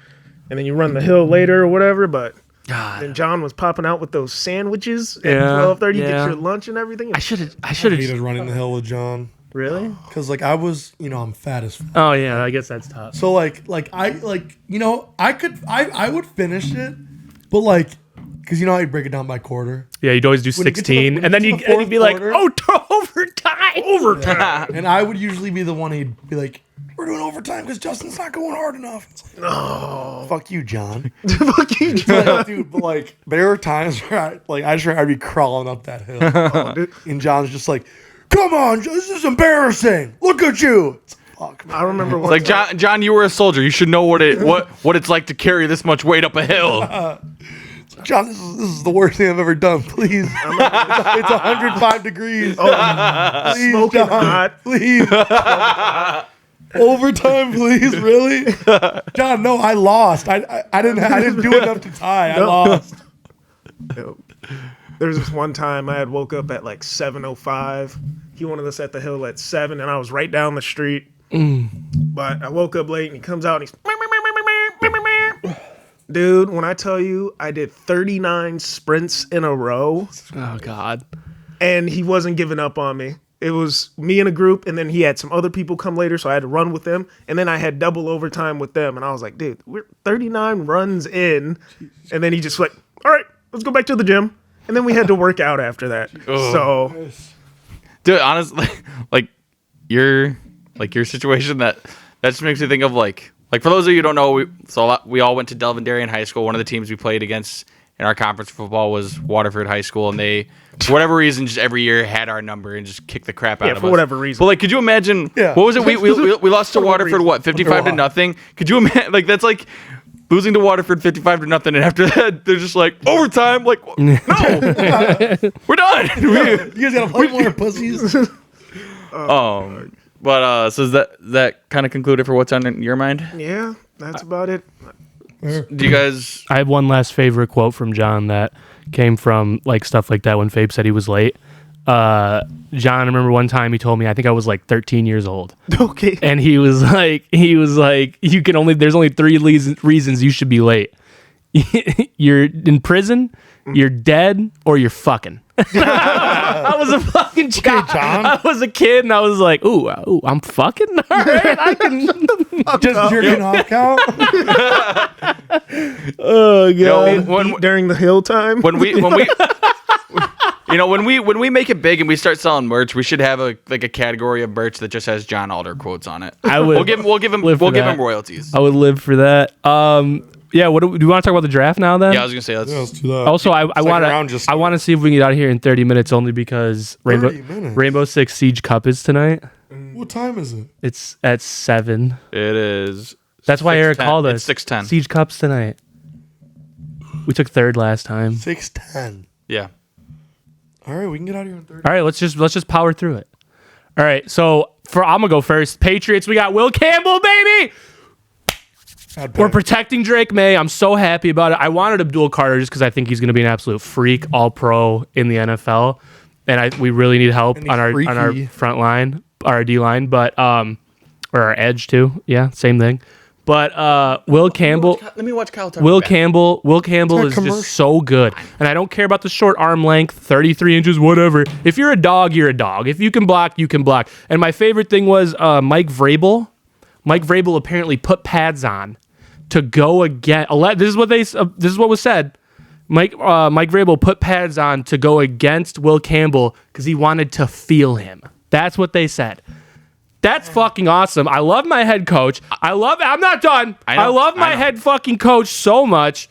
and then you run the hill later or whatever. But then John was popping out with those sandwiches at Yeah, 12:30. You yeah. get your lunch and everything. I should have. Hated running the hill with John Really? because like I was, I'm fat as fuck. Oh yeah, I guess that's tough. So I would finish it, But like, because you know how you break it down by quarter? Yeah, you'd always do When you get to the- 16, when and then you get to the you'd be like, fourth oh, to overtime. Overtime. And I would usually be the one who'd be like, we're doing overtime because Justin's not going hard enough. It's like, no. Fuck you, John. Fuck you, Like, dude, but like, there were times where I'd be crawling up that hill. And John's just like, come on, this is embarrassing. Look at you. It's like, fuck, man. I remember It's one like time- John, you were a soldier. You should know what it's like to carry this much weight up a hill. John, this is the worst thing I've ever done. Please. It's 105 degrees. Please, Smoking John. hot. Please. Overtime, please. Really? John, no, I lost. I didn't do enough to tie. I lost. There was this one time I had woke up at like 7:05. He wanted us at the hill at 7, and I was right down the street. But I woke up late, and he comes out, and he's... Dude, when I tell you I did 39 sprints in a row, Oh, God. and he wasn't giving up on me. It was me in a group, and then he had some other people come later, so I had to run with them. And then I had double overtime with them, and I was like, dude, we're 39 runs in. And then he just like, all right, let's go back to the gym. And then we had to work out after that. So Dude, honestly, like your situation that just makes me think of like for those of you who don't know, we all went to Delvendarian High School. One of the teams we played against in our conference football was Waterford High School, and they, for whatever reason, just every year had our number and just kicked the crap out of us. for whatever reason. But like, could you imagine? Yeah. What was it? We lost to Waterford reason. what 55 to nothing. Could you imagine? Like that's like losing to Waterford 55 to nothing, and after that they're just like overtime. Like no, we're done. You guys gotta play more pussies. But so is that kind of concluded for what's on your mind? yeah, that's about it. Do you guys? I have one last favorite quote from John that came from like stuff like that when Fabe said he was late. John, I remember one time he told me, I think I was like 13 years old. Okay. And he was like, there's only 3 reasons you should be late. You're in prison, you're dead, or you're fucking. I was a fucking child. John. I was a kid, and I was like, ooh, I'm fucking. All right, I can. Just jerking off count. Oh, God. When During the hill time. we when we make it big and we start selling merch, we should have a category of merch that just has John Alder quotes on it. I would. We'll give him royalties. I would live for that. Yeah. What do you want to talk about the draft now? Then. Yeah, I was gonna say Let's do that. Also, I Second want round to just I want to see if we can get out of here in 30 minutes, only because 30 minutes? Rainbow Six Siege Cup is tonight. What time is it? It's at 7. It is. That's why Eric 6:10. called us. It's 6:10. Siege Cup's tonight. We took 3rd last time. 6:10. Yeah. All right, we can get out of here in 30. All right, let's just power through it. All right, so I'm gonna go first. Patriots, we got Will Campbell, baby. We're protecting Drake May. I'm so happy about it. I wanted Abdul Carter just because I think he's gonna be an absolute freak, all pro in the NFL, and we really need help And he's on our freaky. front line, our D line, but or our edge too. Yeah, same thing. But Will Campbell. Let me watch Kyle talk. Will Campbell is commercial. just so good. And I don't care about the short arm length, 33 inches, whatever. If you're a dog, you're a dog. If you can block, you can block. And my favorite thing was Mike Vrabel. Mike Vrabel apparently put pads on to go against. This is what was said. Mike Vrabel put pads on to go against Will Campbell because he wanted to feel him. That's what they said. That's fucking awesome. I love my head coach. I'm not done. I love my head fucking coach so much.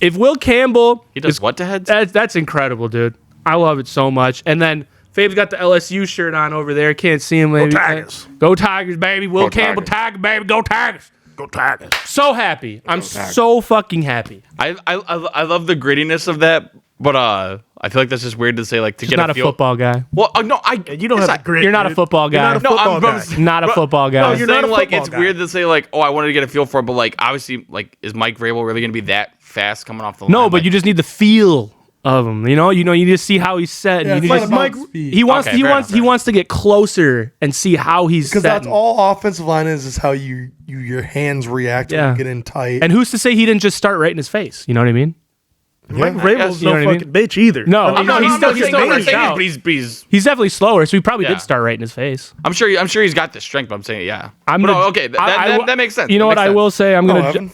If Will Campbell... He does what to heads? That's incredible, dude. I love it so much. And then Fabe's got the LSU shirt on over there. Can't see him. Maybe. Go Tigers. Go Tigers, baby. Will Go Campbell, Tigers. Tiger, baby. Go Tigers. Go Tigers. So happy. I'm so fucking happy. I love the grittiness of that, but I feel like that's just weird to say, like, to Just get not a feel. football guy. Well, no, You don't have the grit. You're not a dude. football guy. You're not a football guy. Not a football guy. I was you're not saying, a like, football it's guy. weird to say, like, oh, I wanted to get a feel for it, but, like, obviously, like, is Mike Vrabel really going to be that fast coming off the line? No, but Like, you just need the feel of him. You need to see how he's set. Yeah, You it's need not to- about Mike, speed. he wants Okay, he fair wants enough, he wants to get closer and see how he's Because set. that's all offensive line is how your hands react when Yeah. you get in tight. And who's to say he didn't just start right in his face? You know what I mean? Mike I Vrabel's guess, no you know what I fucking bitch either. No, I mean, no, he's still saying saying it, it. he's Definitely slower, so he probably Yeah. did start right in his face. I'm sure he's got the strength, but I'm saying yeah. I'm But gonna- no, okay, that makes sense. You know That what makes I sense. will say? I'm Evan.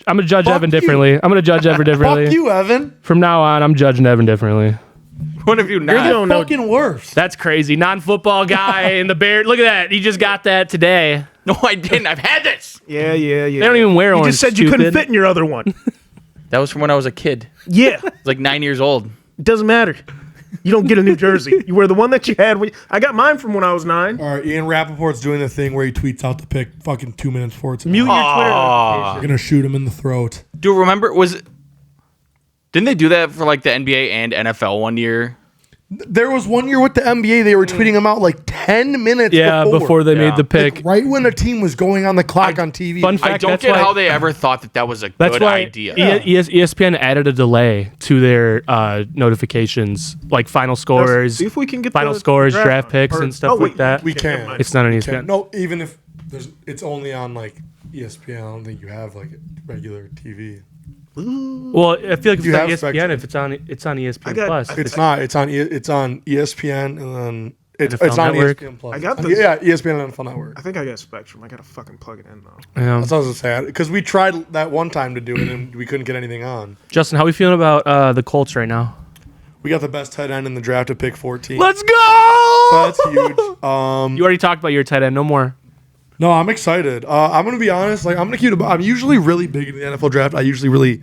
gonna judge Fuck Evan you. differently. I'm gonna judge Evan differently. Fuck you, Evan. From now on, I'm judging Evan differently. What have you You're not? the don't know. fucking worst. That's crazy. Non-football guy in the Bears. Look at that. He just got that today. No, I didn't. I've had this. Yeah. They don't even wear You orange. just said you couldn't stupid. fit in your other one. That was from when I was a kid. Yeah. I was like 9 years old. It doesn't matter. You don't get a new jersey. You wear the one that you had. I got mine from when I was 9. All right, Ian Rappaport's doing the thing where he tweets out the pic fucking 2 minutes before it's Mute your Twitter We're notification. gonna shoot him in the throat. Do you remember? Didn't they do that for like the NBA and NFL one year? There was one year with the NBA, they were tweeting him out like 10 minutes Yeah, before they Yeah. made the pick. Like, right when the team was going on the clock on TV. Fun I fact, don't that's get why- how they ever thought that was a That's good why idea. ESPN added a delay to their notifications, like final scores, See if we can get final the scores, draft draft on. picks, Or- and stuff oh, like wait, that. we never can. mind. It's not on ESPN. No, even if it's only on like ESPN, I don't think you have like regular TV. Well, I feel like if You it's on have ESPN, Spectrum. if it's on ESPN I got- Plus. It's not. It's on ESPN and then it's NFL on Network. ESPN Plus. I got On- this- yeah, ESPN and NFL Network. I think I got Spectrum. I gotta fucking plug it in though. Yeah. That's what I was gonna say because we tried that one time to do it and we couldn't get anything on. Justin, how are we feeling about the Colts right now? We got the best tight end in the draft at pick 14. Let's go! So that's huge. You already talked about your tight end. No more. No, I'm excited. I'm gonna be honest. Like I'm gonna keep. I'm usually really big in the NFL draft. I usually really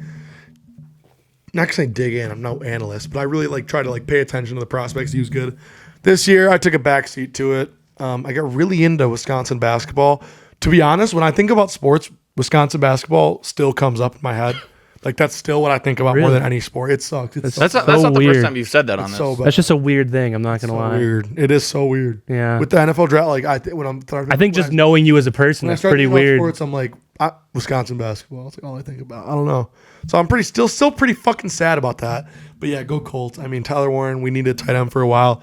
not gonna say dig in. I'm no analyst, but I really like try to like pay attention to the prospects. Use good. This year, I took a backseat to it. I got really into Wisconsin basketball. To be honest, when I think about sports, Wisconsin basketball still comes up in my head. Like that's still what I think about more Really? than any sport. It sucks. It's That's so, not, that's so not the weird. first time you've said that on it's this. so bad. That's just a weird thing. I'm not gonna so lie. weird. It is so weird. Yeah. With the NFL draft, like when I'm I think just knowing you as a person, when I that's start pretty thinking about weird. sports, I'm like Wisconsin basketball. It's like all I think about. I don't know. So I'm still pretty fucking sad about that. But yeah, go Colts. I mean, Tyler Warren. We needed a tight end for a while.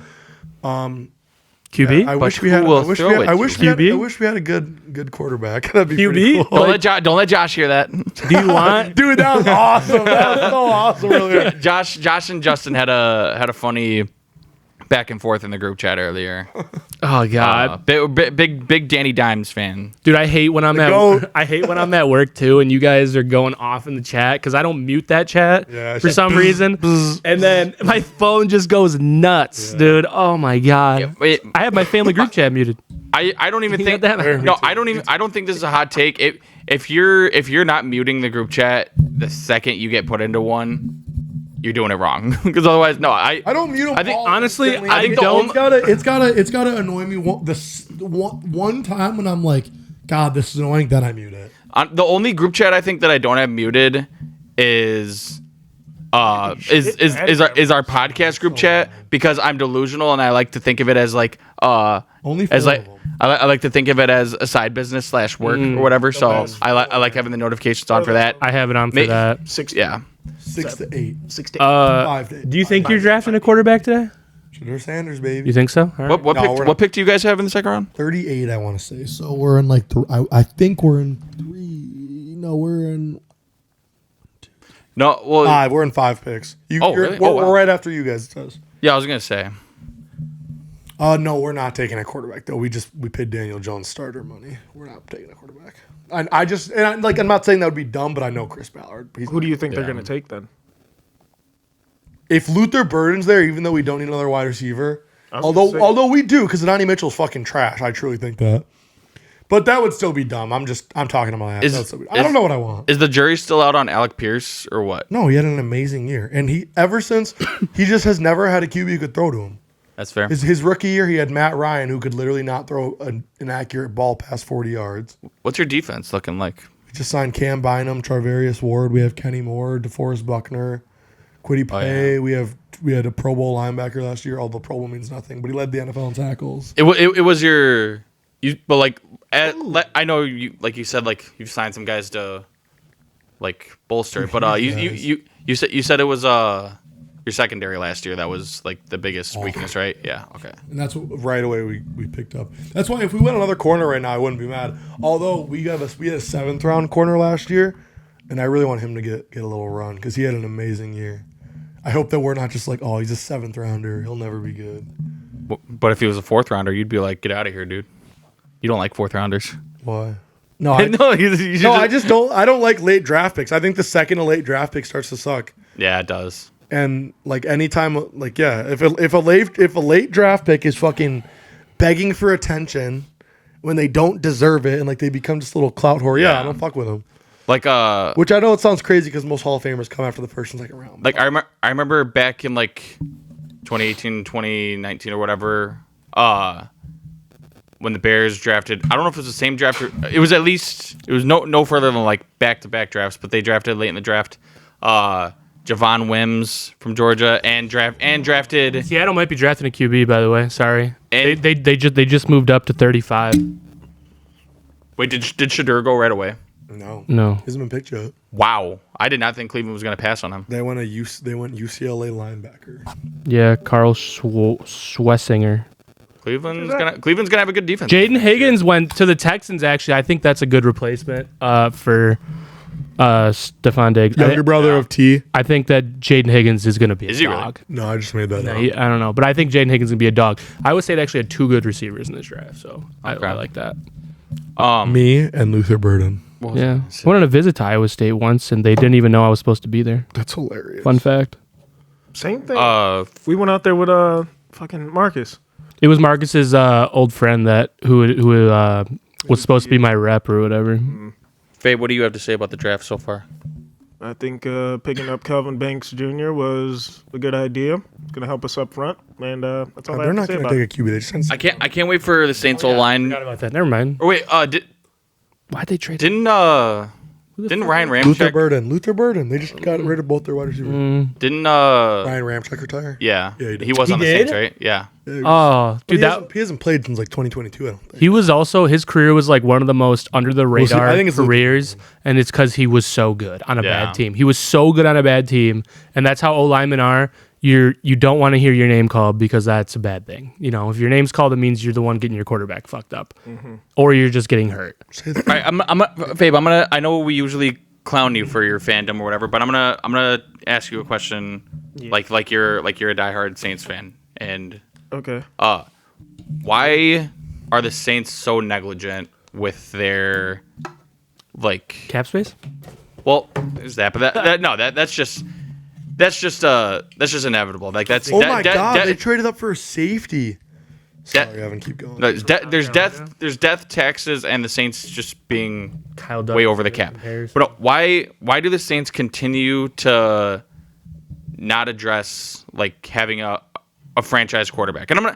QB? I But wish we who had. will I wish throw we had. it I to? wish we had. QB? I wish we had a good quarterback. That'd be QB? pretty cool. Don't let Josh hear that. Do you want? Dude, that was awesome. That was so awesome. Earlier. Josh and Justin had a funny back and forth in the group chat earlier. Oh God, Big Danny Dimes fan. dude, I hate when I'm goat. at. I hate when I'm at work too, and you guys are going off in the chat because I don't mute that chat Yeah, for it's some reason, and then my phone just goes nuts, dude. Oh my God, Wait, I have my family group chat muted. I don't even You think got that? no, I don't think this is a hot take. If you're not muting the group chat the second you get put into one, you're doing it wrong. Because otherwise, no, I don't mute them. I think- all honestly, instantly. I think the don't. only- It's gotta annoy me. One time when I'm like, God, this is annoying. Then I mute it. the only group chat I think that I don't have muted is our podcast group chat because I'm delusional and I like to think of it as like Only as four like of them. I like to think of it as a side business / work or whatever. So best. I like having the notifications on for that. I have it on for May- that. Yeah. 6 to 8. 6 to 8. 5 to 8. Do you think you're drafting a quarterback today? Shooter Sanders, baby. You think so? All right. What No, we're pick, not. what pick do you guys have in the second round? 38, I want to say. So we're in like I think we're in 3. No, we're in No, well, 5. We're in 5 picks. Oh, really? We're, Oh, wow. we're right after you guys. It says. yeah, I was gonna say. No, we're not taking a quarterback though. We paid Daniel Jones starter money. We're not taking a quarterback. I'm not saying that would be dumb, but I know Chris Ballard. Who do you think they're going to take then? If Luther Burden's there, even though we don't need another wide receiver, I was gonna say- although we do, because Donnie Mitchell's fucking trash. I truly think that. But that would still be dumb. I'm talking to my ass. That would still be- I don't know what I want. Is the jury still out on Alec Pierce or what? No, he had an amazing year, and ever since he just has never had a QB who could throw to him. That's fair. His rookie year, he had Matt Ryan, who could literally not throw an accurate ball past 40 yards. What's your defense looking like? We just signed Cam Bynum, Charvarius Ward. We have Kenny Moore, DeForest Buckner, Kwity Paye. We had a Pro Bowl linebacker last year, although Pro Bowl means nothing, but he led the NFL in tackles. It was your but like I know you like you said like you've signed some guys to like bolster it, but you said it was your secondary last year that was like the biggest weakness, right? Yeah, okay. And that's what right away we picked up. That's why if we went another corner right now, I wouldn't be mad. Although we had a 7th round corner last year, and I really want him to get a little run because he had an amazing year. I hope that we're not just like, oh, he's a 7th rounder. He'll never be good. But if he was a 4th rounder, you'd be like, get out of here, dude. You don't like 4th rounders. Why? No, I, No, I just don't. I don't like late draft picks. I think the second a late draft pick starts to suck. Yeah, it does. And like anytime, like yeah, if a late draft pick is fucking begging for attention when they don't deserve it, and like they become just a little clout whore, yeah, Yeah. I don't fuck with them. Like Which I know it sounds crazy because most Hall of Famers come after the first and second round. like I remember back in like 2018, 2019 or whatever, when the Bears drafted, I don't know if it was the same draft or it was no further than like back-to-back drafts, but they drafted late in the draft Javon Wims from Georgia and drafted Seattle might be drafting a QB, by the way. Sorry. And- They just moved up to 35. Wait, did Shadur go right away? No. He hasn't been picked yet. Wow. I did not think Cleveland was going to pass on him. They went UCLA linebacker. Yeah, Carl Schwessinger. Cleveland's gonna have a good defense. Jaden Higgins went to the Texans, actually. I think that's a good replacement for Stephon Diggs. Younger brother of T. I think that Jaden Higgins is going to be Is a he really? dog. No, I just made that up. I don't know, but I think Jaden Higgins is going to be a dog. I would say they actually had 2 good receivers in this draft, so I like that. Me and Luther Burden. Yeah. I went on a visit to Iowa State once, and they didn't even know I was supposed to be there. That's hilarious. Fun fact. Same thing. We We went out there with fucking Marcus. It was Marcus's old friend who was supposed to be my rep or whatever. Faye, what do you have to say about the draft so far? I think picking up Calvin Banks Jr. was a good idea. It's gonna help us up front, and that's all I They're have not to say going to about take it. a QB. They just sent I can't wait for the Saints O line. Forgot about that. Never mind. Or wait, Why'd they trade? didn't Ryan Luther Ramczyk Burden. They just got rid of both their wide receivers. didn't Ryan Ramczyk retire. yeah, Yeah, he did. he was on the did? Saints, right? Yeah. Oh, dude, He hasn't played since like 2022. I don't think. he was also, his career was like one of the most under the radar I think it's careers, and it's because he was so good on a Yeah. bad team. He was so good on a bad team, and that's how O linemen are. You don't want to hear your name called because that's a bad thing. You know, if your name's called, it means you're the one getting your quarterback fucked up, or you're just getting hurt. Say that. All right, Fabe, I know we usually clown you for your fandom or whatever, but I'm gonna ask you a question, like you're a diehard Saints fan, and Okay. why are the Saints so negligent with their like? Cap space? Well, there's that, but that's just inevitable. Like that's Oh my God! They traded up for a safety. That- Sorry, Evan, keep going. There's death taxes, and the Saints just being Kyle way Duggar over the cap. comparison. But why do the Saints continue to not address like having a franchise quarterback? And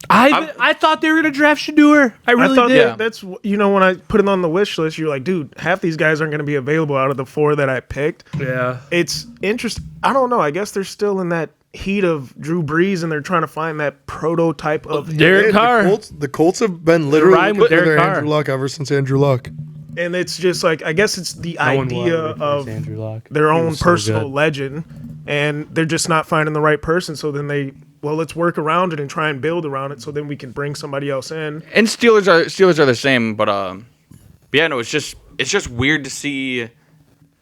I thought they were gonna draft Shadur. I really thought did. that's when I put it on the wish list, you're like, dude, half these guys aren't going to be available out of the 4 that I picked. Yeah. It's interesting. I don't know. I guess they're still in that heat of Drew Brees, and they're trying to find that prototype of Derek Hey, Carr. The Colts have been literally riding with looking for Derek Carr. Andrew Luck ever since Andrew Luck. And it's just like, I guess it's the No one will idea ever replace of Andrew Luck. their He own was so personal good. legend, and they're just not finding the right person. So then let's work around it and try and build around it, so then we can bring somebody else in. And Steelers are the same, but yeah, no, it's just weird to see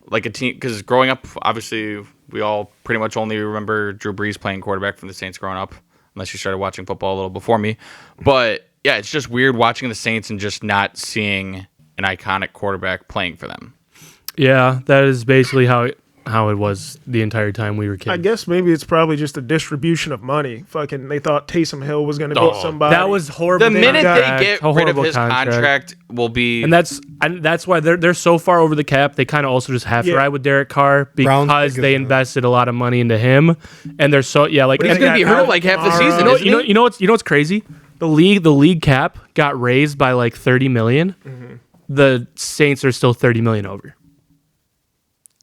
like a team, because growing up, obviously we all pretty much only remember Drew Brees playing quarterback from the Saints growing up, unless you started watching football a little before me. But yeah, it's just weird watching the Saints and just not seeing an iconic quarterback playing for them. Yeah, that is basically how it was the entire time we were kids. I guess maybe it's probably just a distribution of money. Fucking, they thought Taysom Hill was going to be somebody. that was horrible. The minute contract, they get a rid of horrible his contract will be and that's why they're so far over the cap. They kind of also just have to Yeah. ride with Derek Carr Browns because think they it's invested a lot of money into him, and they're so like. he's and- going to be got hurt like half the Alvin season. Kamara. Isn't he? you know what's crazy? The league cap got raised by like 30 million. The Saints are still 30 million over,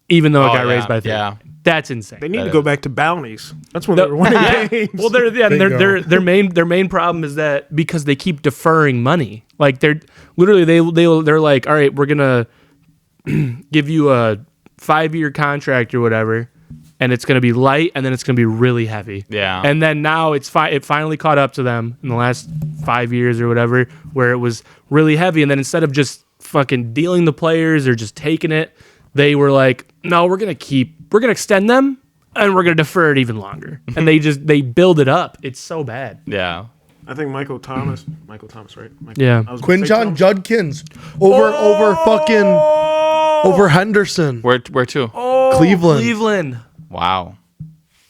even though it got raised by 30. Yeah. That's insane. They need to go back to bounties. That's when they were winning games. Well, their main problem is that because they keep deferring money. Like they're like, all right, we're gonna give you a 5-year contract or whatever, and it's gonna be light, and then it's gonna be really heavy. Yeah. And then now it finally caught up to them in the last 5 years or whatever, where it was really heavy, and then instead of just fucking dealing the players or just taking it, they were like, no, we're going to extend them and we're going to defer it even longer. And they build it up. It's so bad. Yeah. I think Michael Thomas, right? Yeah. I was gonna say Quinjon Thomas. Judkins over Henderson. Where to? Cleveland. Wow.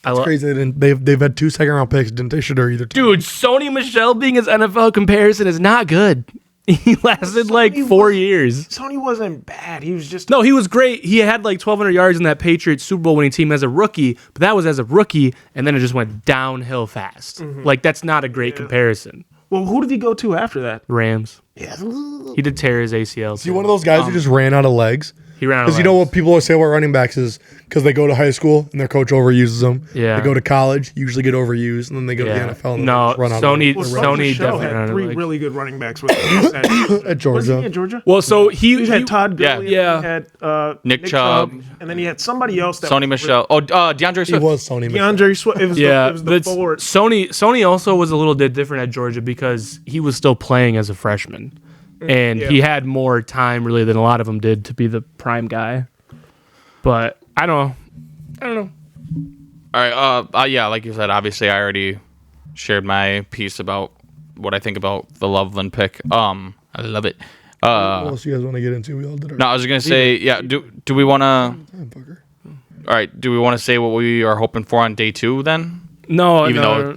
It's crazy. They've had 2 second-round picks. Didn't they should have either? Dude, Sony Michel being his NFL comparison is not good. He lasted like 4 years. Sony wasn't bad. He was just No, he was great. He had like 1,200 yards in that Patriots Super Bowl winning team as a rookie, but that was as a rookie, and then it just went downhill fast. Like, that's not a great comparison. Well, who did he go to after that? Rams. Yeah. He did tear his ACL. Is he one of those guys who just ran out of legs? He ran out of Because you know what people always say about running backs is because they go to high school and their coach overuses them. Yeah. They go to college, usually get overused, and then they go to the NFL and No, they just run out Sony- of legs. Well, Sony Michel definitely ran out had of 3 legs. really good running backs with him At Georgia. Was he at Georgia? Well, so He had Todd Gurley. Yeah. He had Nick Chubb. and then he had somebody else. That Sony Michel. Oh, DeAndre He Swift. was Sony Michel. DeAndre Swift. It was yeah, it was the but forward. Sony also was a little bit different at Georgia because he was still playing as a freshman, and yeah. he had more time really than a lot of them did to be the prime guy. But I don't know. All right. Yeah, like you said, obviously I already shared my piece about what I think about the Loveland pick. I love it. What else you guys want to get into? We all did our No, I was gonna say, yeah. Do we want to? time, fucker. All right. Do we want to say what we are hoping for on day 2 then? No, Even no, though-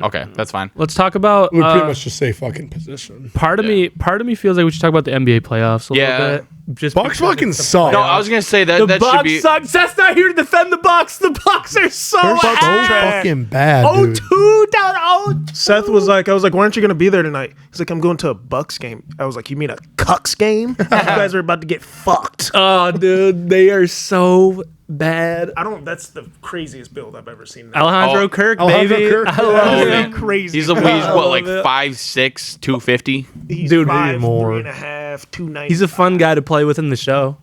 no. Okay, that's fine. Let's talk about. We would pretty much just say fucking position. Part of me feels like we should talk about the NBA playoffs a Yeah. little bit. Just Bucks because fucking it's the suck. No, playoffs. I was gonna say that The that should Bucks be. suck. Seth's not here to defend the Bucks. The Bucks are so They're so ass. fucking bad, Oh, dude. 2 down. Oh, Seth was like, I was like, why aren't you gonna be there tonight? He's like, I'm going to a Bucks game. I was like, you mean a Cucks game? You guys are about to get fucked. oh, dude, they are so bad. That's the craziest build I've ever seen. Alejandro Oh, Kirk, Alejandro baby. Kirk. I love Oh, him. man. Crazy. He's what, like it. 5'6", 250? He's Dude, 5'3" more. and a half, 290. He's a fun guy to play with in the show.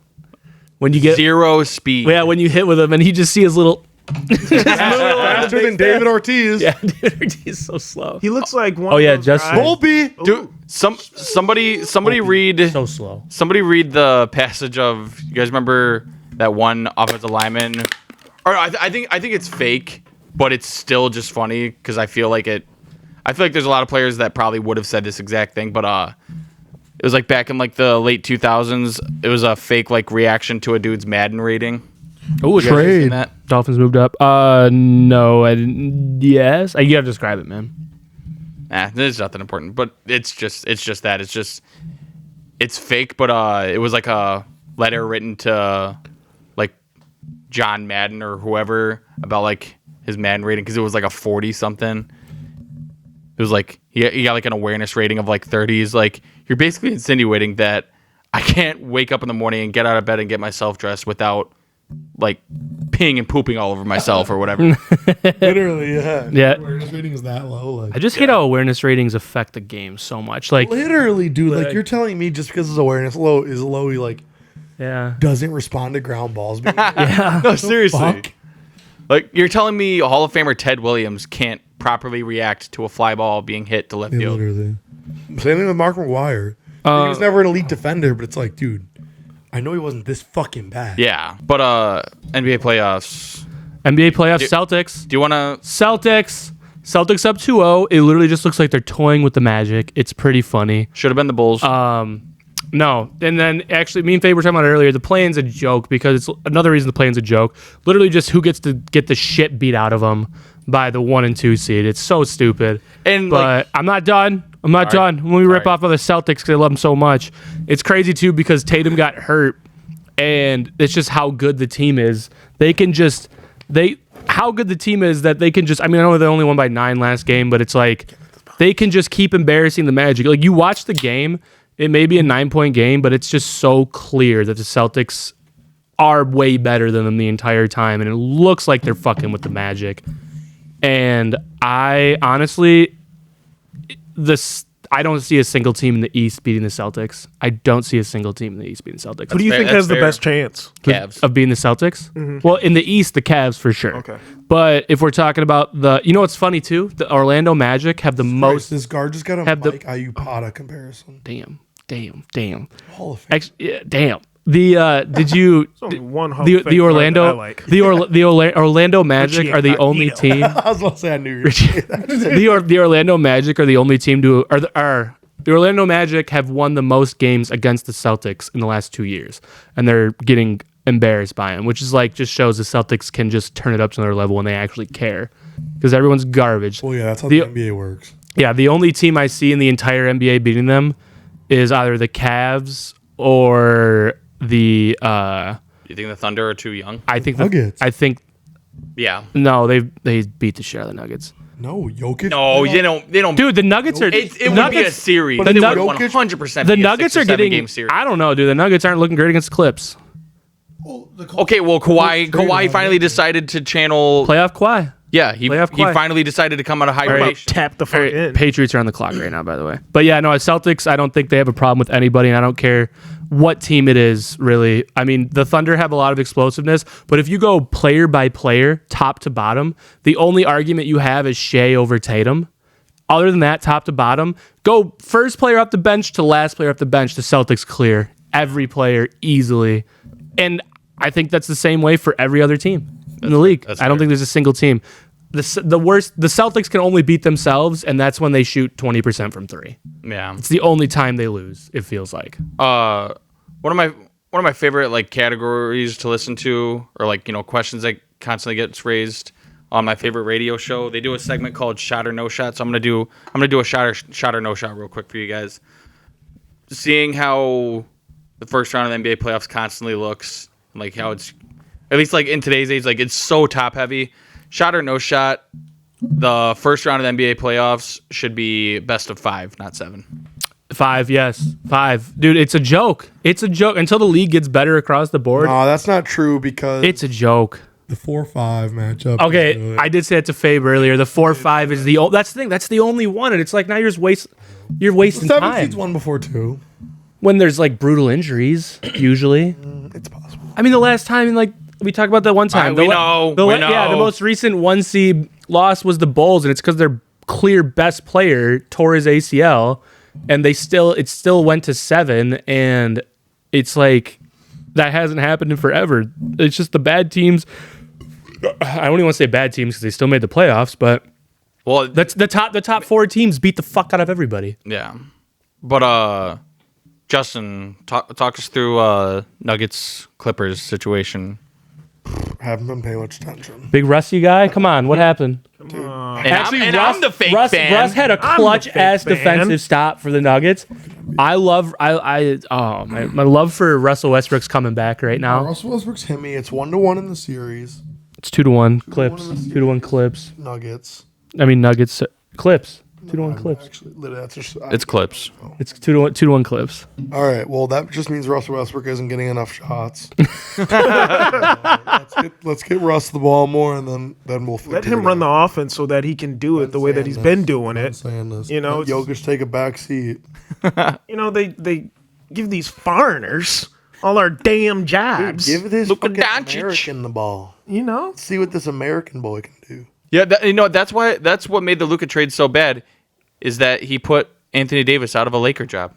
When you get, 0 speed. yeah, when you hit with him and he just see his little, Faster than David Ortiz. yeah, dude, he's so slow. He looks like one. Oh, yeah, of those Justin. guys- Volpe. Dude, somebody read So slow. somebody read the passage of, you guys remember that one offensive lineman? Or I think it's fake, but it's still just funny because I feel like there's a lot of players that probably would have said this exact thing, but it was like back in like the late 2000s. It was a fake like reaction to a dude's Madden rating. Oh, You guys ever seen Trade. that? Dolphins moved up. No, I didn't. Yes, you gotta describe it, man. Nah, there's nothing important, but it's just that it's fake, but it was like a letter written to like John Madden or whoever about like his Madden rating because it was like a 40 something. It was like he got like an awareness rating of like 30. He's like, you're basically insinuating that I can't wake up in the morning and get out of bed and get myself dressed without like peeing and pooping all over myself or whatever. Literally, yeah. Yeah. Awareness rating is that low. Like, I just hate how awareness ratings affect the game so much. Like, literally, dude. Like, Like- you're telling me just because his awareness is low, he like yeah, doesn't respond to ground balls. Being No, seriously. fuck? Like you're telling me Hall of Famer Ted Williams can't properly react to a fly ball being hit to left Yeah, field. literally. Same thing with Mark McGuire. He was never an elite defender, but it's like, dude, I know he wasn't this fucking bad. Yeah, but NBA playoffs. NBA playoffs. Celtics. Do you want to? Celtics up 2-0. It literally just looks like they're toying with the Magic. It's pretty funny. Should have been the Bulls. No, and then actually, me and Faye were talking about it earlier. The play-in's a joke because it's another reason the play-in's a joke. Literally, just who gets to get the shit beat out of them by the 1 and 2 seed. It's so stupid. And, but I'm not done. I'm not done. When we rip off other Celtics because I love them so much, it's crazy too because Tatum got hurt, and it's just how good the team is. How good the team is that they can just. I mean, I know they only won by 9 last game, but it's like they can just keep embarrassing the Magic. Like you watch the game. It may be a 9-point game, but it's just so clear that the Celtics are way better than them the entire time, and it looks like they're fucking with the Magic. And I honestly, I don't see a single team in the East beating the Celtics. I don't see a single team in the East beating the Celtics. Who do you fair, think that's has the fair. best chance? Cavs. Of beating the Celtics? Well, in the East, the Cavs for sure. Okay. But if we're talking about you know what's funny too? The Orlando Magic have the most. This guard just got a have the- Mike Ayupata comparison. Damn. Hall of Fame. Damn. Did you only one Hall the of Fame the card Orlando that I like. Orlando Magic Richie are the only Incognito. team. I was going to say I knew you were gonna say that. The Orlando Magic are the only team to the Orlando Magic have won the most games against the Celtics in the last 2 years, and they're getting embarrassed by them, which is like just shows the Celtics can just turn it up to another level when they actually care, because everyone's garbage. Well, yeah, that's how The- the NBA works. Yeah, the only team I see in the entire NBA beating them is either the Cavs or the. You think the Thunder are too young? I think Nuggets. I think Yeah. no, they beat the shit out of the Nuggets. No, Jokic. No, they don't. Dude, the Nuggets are. It would be a Nuggets, series. But It the would Jokic- 100% the be a Nuggets 6 or are 7 getting. game series. I don't know, dude. The Nuggets aren't looking great against the Clips. Okay, well, Kawhi finally decided to channel. Playoff Kawhi. Yeah, he playoff Kawhi. finally decided to come out of hibernation. Tap the fuck in. Patriots are on the clock right now, by the way. But yeah, no, Celtics, I don't think they have a problem with anybody, and I don't care what team it is, really. I mean, the Thunder have a lot of explosiveness, but if you go player by player, top to bottom, the only argument you have is Shea over Tatum. Other than that, top to bottom, go first player off the bench to last player off the bench. The Celtics clear every player easily. And I think that's the same way for every other team in the league. I don't fair. think there's a single team. The Celtics can only beat themselves, and that's when they shoot 20% from three. Yeah. It's the only time they lose, it feels like. One of my favorite like categories to listen to, or like, you know, questions that constantly gets raised on my favorite radio show. They do a segment called Shot or No Shot. So I'm gonna do a shot or no shot real quick for you guys. Seeing how the first round of the NBA playoffs constantly looks, like how it's, at least like in today's age, like it's so top heavy. Shot or no shot, the first round of the NBA playoffs should be best of 5, not 7. 5, yes. 5. Dude, it's a joke. It's a joke. Until the league gets better across the board, No, that's not true because it's a joke. the 4-5 matchup. Okay, I did say it to Fabe earlier. The 4-5 is that's the thing. That's the only one, and it's like now you're wasting 7 time seeds won before 2. when there's like brutal injuries. Usually, It's possible. I mean, the last time, like we talked about that one time. We know. Yeah, the most recent 1 seed loss was the Bulls, and it's because their clear best player tore his ACL, and it still went to 7, and it's like that hasn't happened in forever. It's just the bad teams. I don't even want to say bad teams because they still made the playoffs, but Well, that's the top 4 teams beat the fuck out of everybody. yeah. But Justin, talk us through Nuggets Clippers situation. Haven't been paying much attention. Big Rusty guy, come on, what happened? I'm the fake fan. Russ had a I'm the clutch fake ass fan. defensive stop for the Nuggets. My love for Russell Westbrook's coming back right now. Russell Westbrook's hit me. It's 1-1 in the series. It's 2-1 Clips. 2-1 Clips. Nuggets. I mean Nuggets Clips. 2-1 Clips. Actually, literally, that's just, It's Clips. It's 2-1 Clips. all right. Well, that just means Russell Westbrook isn't getting enough shots. Let's get Russ the ball more, and then we'll Let him run the offense so that he can do it the way that he's been doing it. Saying this, You know, Let Jokic take a back seat. You know, they give these foreigners all our damn jobs. Give this Luka fucking Doncic. American the ball. You know, See what this American boy can do. Yeah, that's what made the Luka trade so bad, is that he put Anthony Davis out of a Laker job.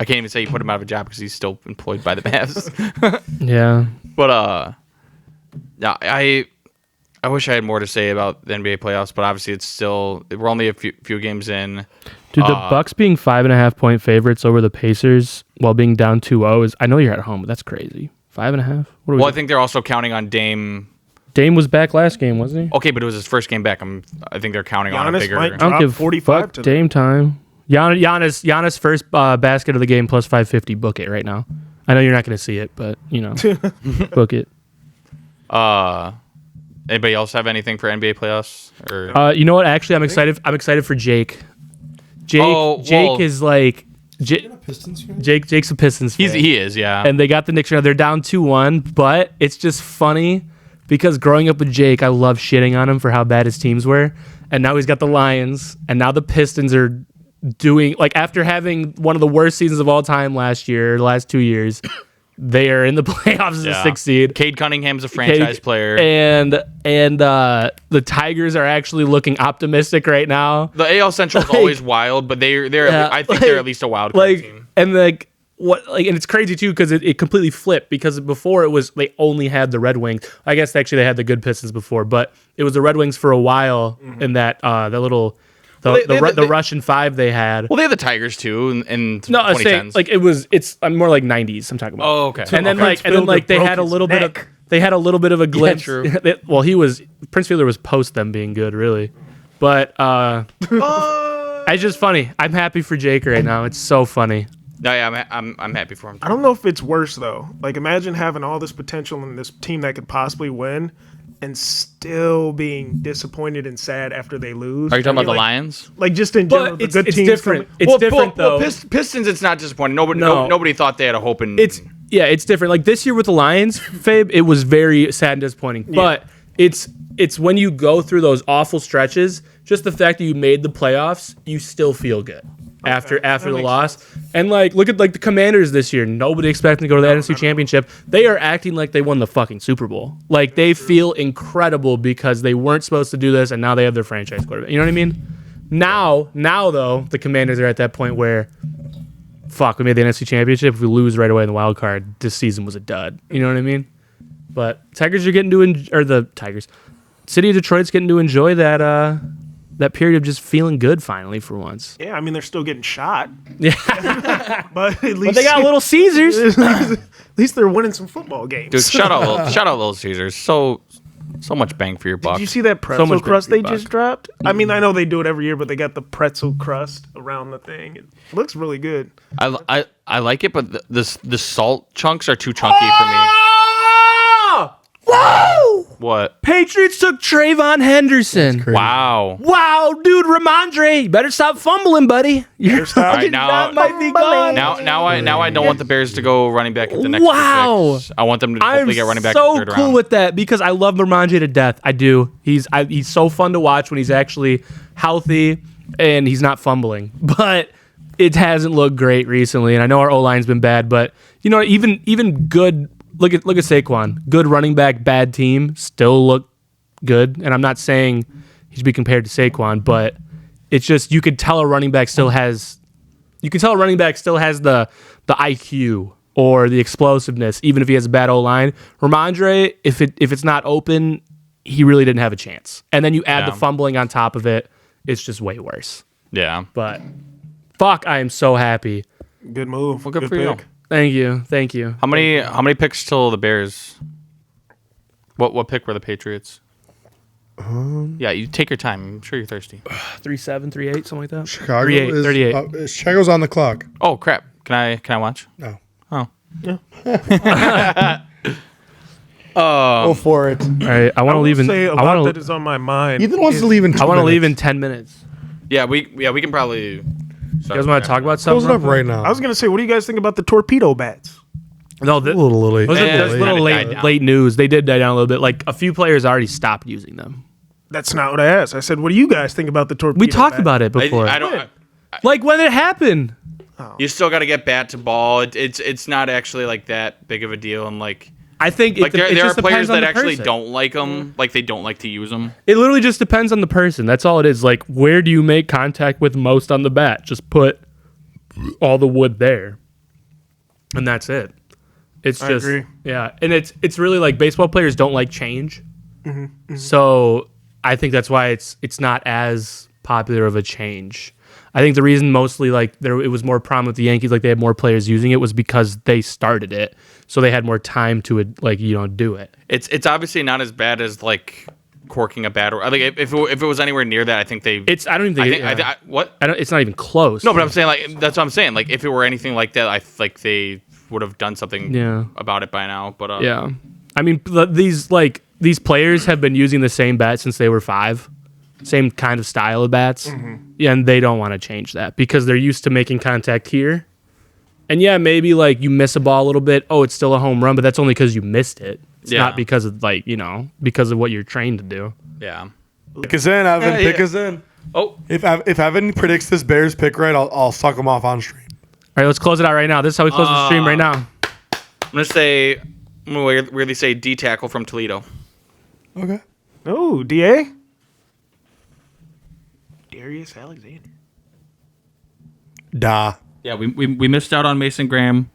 I can't even say he put him out of a job because he's still employed by the Mavs. Yeah. But yeah, I wish I had more to say about the NBA playoffs, but obviously we're only a few games in. Dude, the Bucks being 5.5 point favorites over the Pacers while being down 2-0 is, I know you're at home, but that's crazy. 5.5? What are we Well, I think they're also counting on Dame. Dame was back last game, wasn't he? Okay, but it was his first game back. I think they're counting on a Giannis bigger. might I don't drop give 45 fuck to Dame time. Giannis first basket of the game plus 550. Book it right now. I know you're not going to see it, but you know, book it. Anybody else have anything for NBA playoffs? Or You know what? Actually, I'm excited. I'm excited for Jake. Jake is like Pistons fan? Jake's a Pistons fan. he is, yeah. And they got the Knicks. They're down 2-1, but it's just funny because growing up with Jake, I love shitting on him for how bad his teams were. And now he's got the Lions, and now the Pistons are doing, like, after having one of the worst seasons of all time last 2 years, they are in the playoffs as a 6th seed. Cade Cunningham's a franchise player. And the Tigers are actually looking optimistic right now. The AL Central is always wild, but they're Yeah, I think they're at least a wild card team. And like and it's crazy too because it completely flipped because before it was they only had the Red Wings. I guess actually they had the good Pistons before, but it was the Red Wings for a while in that little the Russian five they had. Well, they had the Tigers too in No, I was 2010s. saying like it's more like 90s. I'm talking about. Oh, okay. And then they had a little bit of a glimpse. true. Well, Prince Fielder was post them being good, really, but it's just funny. I'm happy for Jake right now. It's so funny. No, yeah, I'm happy for him. I don't know if it's worse though. Like, imagine having all this potential in this team that could possibly win, and still being disappointed and sad after they lose. Are you talking about the like, Lions? Like, just in general, But the it's good teams different. coming- It's different though. Pistons, it's not disappointing. Nobody, No. nobody thought they had a hope in. It's different. Like this year with the Lions, Fabe, it was very sad and disappointing. But it's when you go through those awful stretches, just the fact that you made the playoffs, you still feel good after the makes loss. And like look at like the Commanders this year. Nobody expecting to go to the NFC Championship. They are acting like they won the fucking Super Bowl. Like they feel incredible because they weren't supposed to do this and now they have their franchise quarterback. You know what I mean? Now though, the Commanders are at that point where fuck, we made the NFC Championship. If we lose right away in the wild card, this season was a dud. You know what I mean? But Tigers are getting to or the Tigers, City of Detroit's getting to enjoy that period of just feeling good finally for once. Yeah, I mean they're still getting shot, Yeah, but at least but they got Little Caesars. at least they're winning some football games. Dude, shout out Little Caesars. So much bang for your buck. Did you see that pretzel much crust bang they for your just dropped? I mean, I know they do it every year, but they got the pretzel crust around the thing. It looks really good. I like it, but the salt chunks are too chunky for me. Whoa! What? Patriots took Trayvon Henderson. Wow. Wow, dude, Ramondre, you better stop fumbling, buddy. Your stop. All right, now- might be gone. Now I don't want the Bears to go running back at the next Wow. pick. I want them to I'm hopefully get running back in the so third cool round. with that because I love Ramondre to death. I do. He's so fun to watch when he's actually healthy and he's not fumbling. But it hasn't looked great recently, and I know our O-line's been bad, but you know, even good. Look at Saquon. Good running back, bad team, still look good. And I'm not saying he should be compared to Saquon, but it's just you could tell a running back still has the IQ or the explosiveness, even if he has a bad O-line. Ramondre, if it's not open, he really didn't have a chance. And then you add the fumbling on top of it, it's just way worse. Yeah. But fuck, I am so happy. Good move. Well, good for you. pick. Thank you. How many picks till the Bears? What pick were the Patriots? Yeah, you take your time. I'm sure you're thirsty. 3-7, 3-8, something like that. Chicago 38, is 38. Chicago's on the clock. Oh crap! Can I watch? No. Oh. Go for it. All right, I want to leave in. Say a I lot want that to. is on my mind. Ethan wants is- to leave in 2 I want to leave in minutes. 10 minutes. Yeah, we can probably. You guys want to talk about Close something? it up right now. I was gonna say, what do you guys think about the torpedo bats? No, a little late. those are Yeah, those they little kinda died late down. late news. They did die down a little bit. Like a few players already stopped using them. That's not what I asked. I said, what do you guys think about the torpedo? We talked bat? about it before. I don't. Like when it happened. You still got to get bat to ball. It's not actually like that big of a deal, and like I think there are just players depends on that the actually person. don't like them. Like they don't like to use them. It literally just depends on the person. That's all it is. Like where do you make contact with most on the bat? Just put all the wood there, and that's it. It's I just agree. yeah, and it's really like baseball players don't like change, so I think that's why it's not as popular of a change. I think the reason mostly like it was more prominent with the Yankees, like they had more players using it, was because they started it, so they had more time to do it. It's obviously not as bad as like corking a bat, or like if it was anywhere near that, I think they. I don't even think What? it's not even close. No, but I'm saying like that's what I'm saying. Like if it were anything like that, I like they would have done something about it by now. But yeah, I mean these players have been using the same bat since they were 5. Same kind of style of bats. Yeah, and they don't want to change that because they're used to making contact here. And yeah, maybe like you miss a ball a little bit. Oh, it's still a home run, but that's only because you missed it. It's not because of because of what you're trained to do. yeah. Pick us in, Evan. Yeah, Pick yeah. us in. Oh, If Evan predicts this Bears pick right, I'll suck him off on stream. All right, let's close it out right now. This is how we close the stream right now. I'm gonna weirdly say D tackle from Toledo. Okay. Oh, DA? Darius Alexander. Da. Yeah, we missed out on Mason Graham.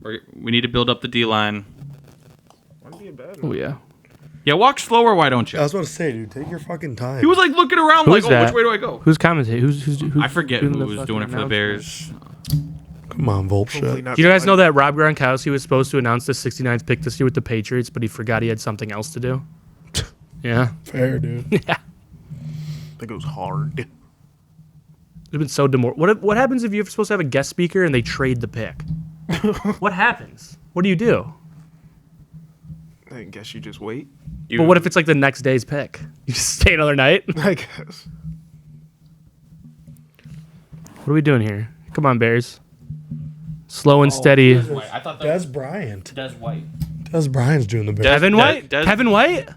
We need to build up the D line. Wouldn't be a bad Oh one. yeah. Yeah, walk slower. Why don't you? I was about to say, dude, take your fucking time. He was like looking around, Who like, is oh, that? which way do I go? Who's commentating? Who's I forget who was fucking doing it for the announcement? Bears. Come on, Volp Hopefully shit. not Do you guys know somebody- that Rob Gronkowski was supposed to announce the 69th pick this year with the Patriots, but he forgot he had something else to do? Yeah. Fair, dude. Yeah. That goes hard. It's been so What happens if you're supposed to have a guest speaker and they trade the pick? What happens? What do you do? I guess you just wait. You, But what if it's like the next day's pick? You just stay another night? I guess. What are we doing here? Come on, Bears. Slow and steady. I thought that Des Bryant. was Des White. Des Bryant's doing the best. Kevin White? Kevin White?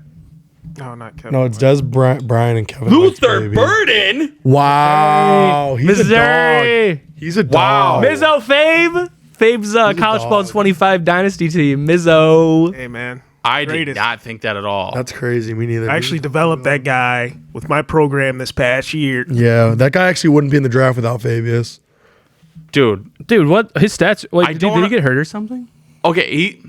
No, not Kevin. No, it's Des Bryant and Kevin. White's Luther baby. Burden. Wow, he's a Missouri. dog. He's a dog. Mizzo Fave. Fave's college ball dog. 25 dynasty team. Mizzo. Hey, man. I did Greatest. not think that at all. That's crazy. Me neither. I actually developed that guy with my program this past year. Yeah, that guy actually wouldn't be in the draft without Fabius. Dude. Dude, what? His stats. Wait, I did don't- he get hurt or something? Okay,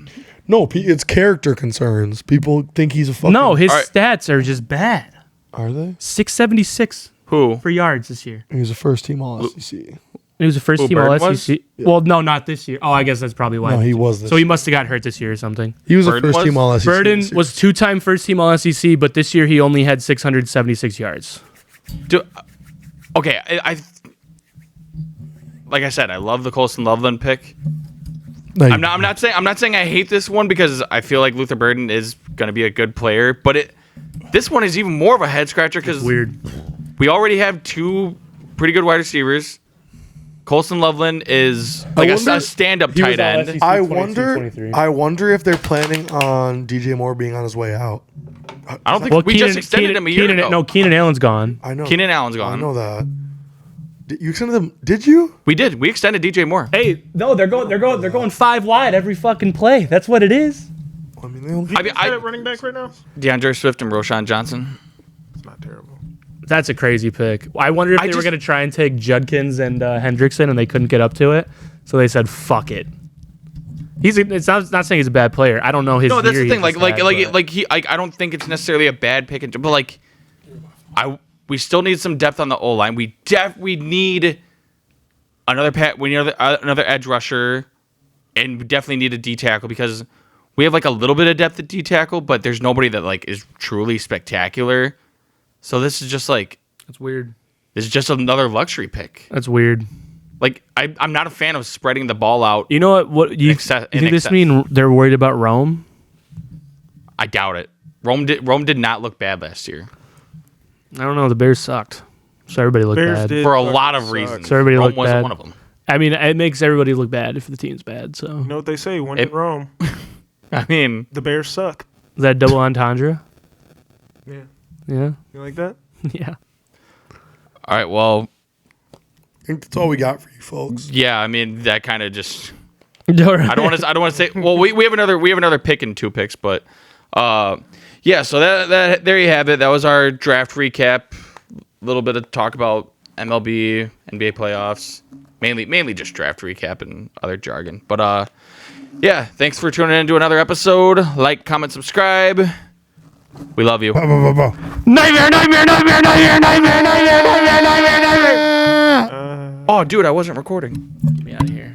No, it's character concerns. People think he's a fucking. No, his All right. stats are just bad. Are they? 676 who? for yards this year. He was a first team All SEC. He was a first Who, team All Burden was? SEC. Well, no, not this year. Oh, I guess that's probably why. No, he was. This So he must have got hurt this year or something. He was a Burden first team was? All SEC. Burden this year. was 2-time first team All SEC, but this year he only had 676 yards. Dude, okay, I like I said, I love the Colston Loveland pick. No, I'm not saying I hate this one because I feel like Luther Burden is going to be a good player, but this one is even more of a head scratcher because Weird. we already have two pretty good wide receivers. Colston Loveland is like wonder- a stand-up He was tight all end. SEC. I 22, wonder. 23. I wonder if they're planning on DJ Moore being on his way out. I don't think we just extended him a year ago. No, Keenan Allen's gone. I know. Keenan Allen's I gone. know that. You extended them? Did you? We did. We extended DJ Moore. Hey, no, they're going 5 wide every fucking play. That's what it is. I mean, they only. I mean, At running back right now? DeAndre Swift and Roshan Johnson. It's not terrible. That's a crazy pick. I wonder if they were just- going to try and take Judkins and Hendrickson, and they couldn't get up to it, so they said, "Fuck it." It's not saying he's a bad player. I don't know his. No, that's year the thing. he's Like, had, but- I don't think it's necessarily a bad pick, but like, we still need some depth on the O line. We need another we need another edge rusher, and we definitely need a D tackle because we have like a little bit of depth at D tackle, but there's nobody that like is truly spectacular. So this is just like That's weird. this is just another luxury pick. That's weird. Like I'm not a fan of spreading the ball out. You know what? What you Excess- think in this excess. mean? They're worried about Rome. I doubt it. Rome did not look bad last year I don't know. The Bears sucked, so everybody looked Bears bad. did. for a fucking lot of suck. reasons. So everybody Rome looked wasn't bad. one of them. I mean, it makes everybody look bad if the team's bad. So You know what they say? When It- in Rome, I mean, the Bears suck. is that double entendre? Yeah. Yeah, You like that? yeah. all right. Well, I think that's all we got for you folks. yeah. I mean, that kind of just. I I don't want to say. Well, we have another pick and 2 picks, but yeah. So that there you have it. That was our draft recap. A little bit of talk about MLB, NBA playoffs, mainly just draft recap and other jargon. But yeah. Thanks for tuning in to another episode. Like, comment, subscribe. We love you. Nightmare, nightmare, nightmare, nightmare, nightmare, nightmare, nightmare, nightmare, nightmare. Oh, dude, I wasn't recording. Get me out of here.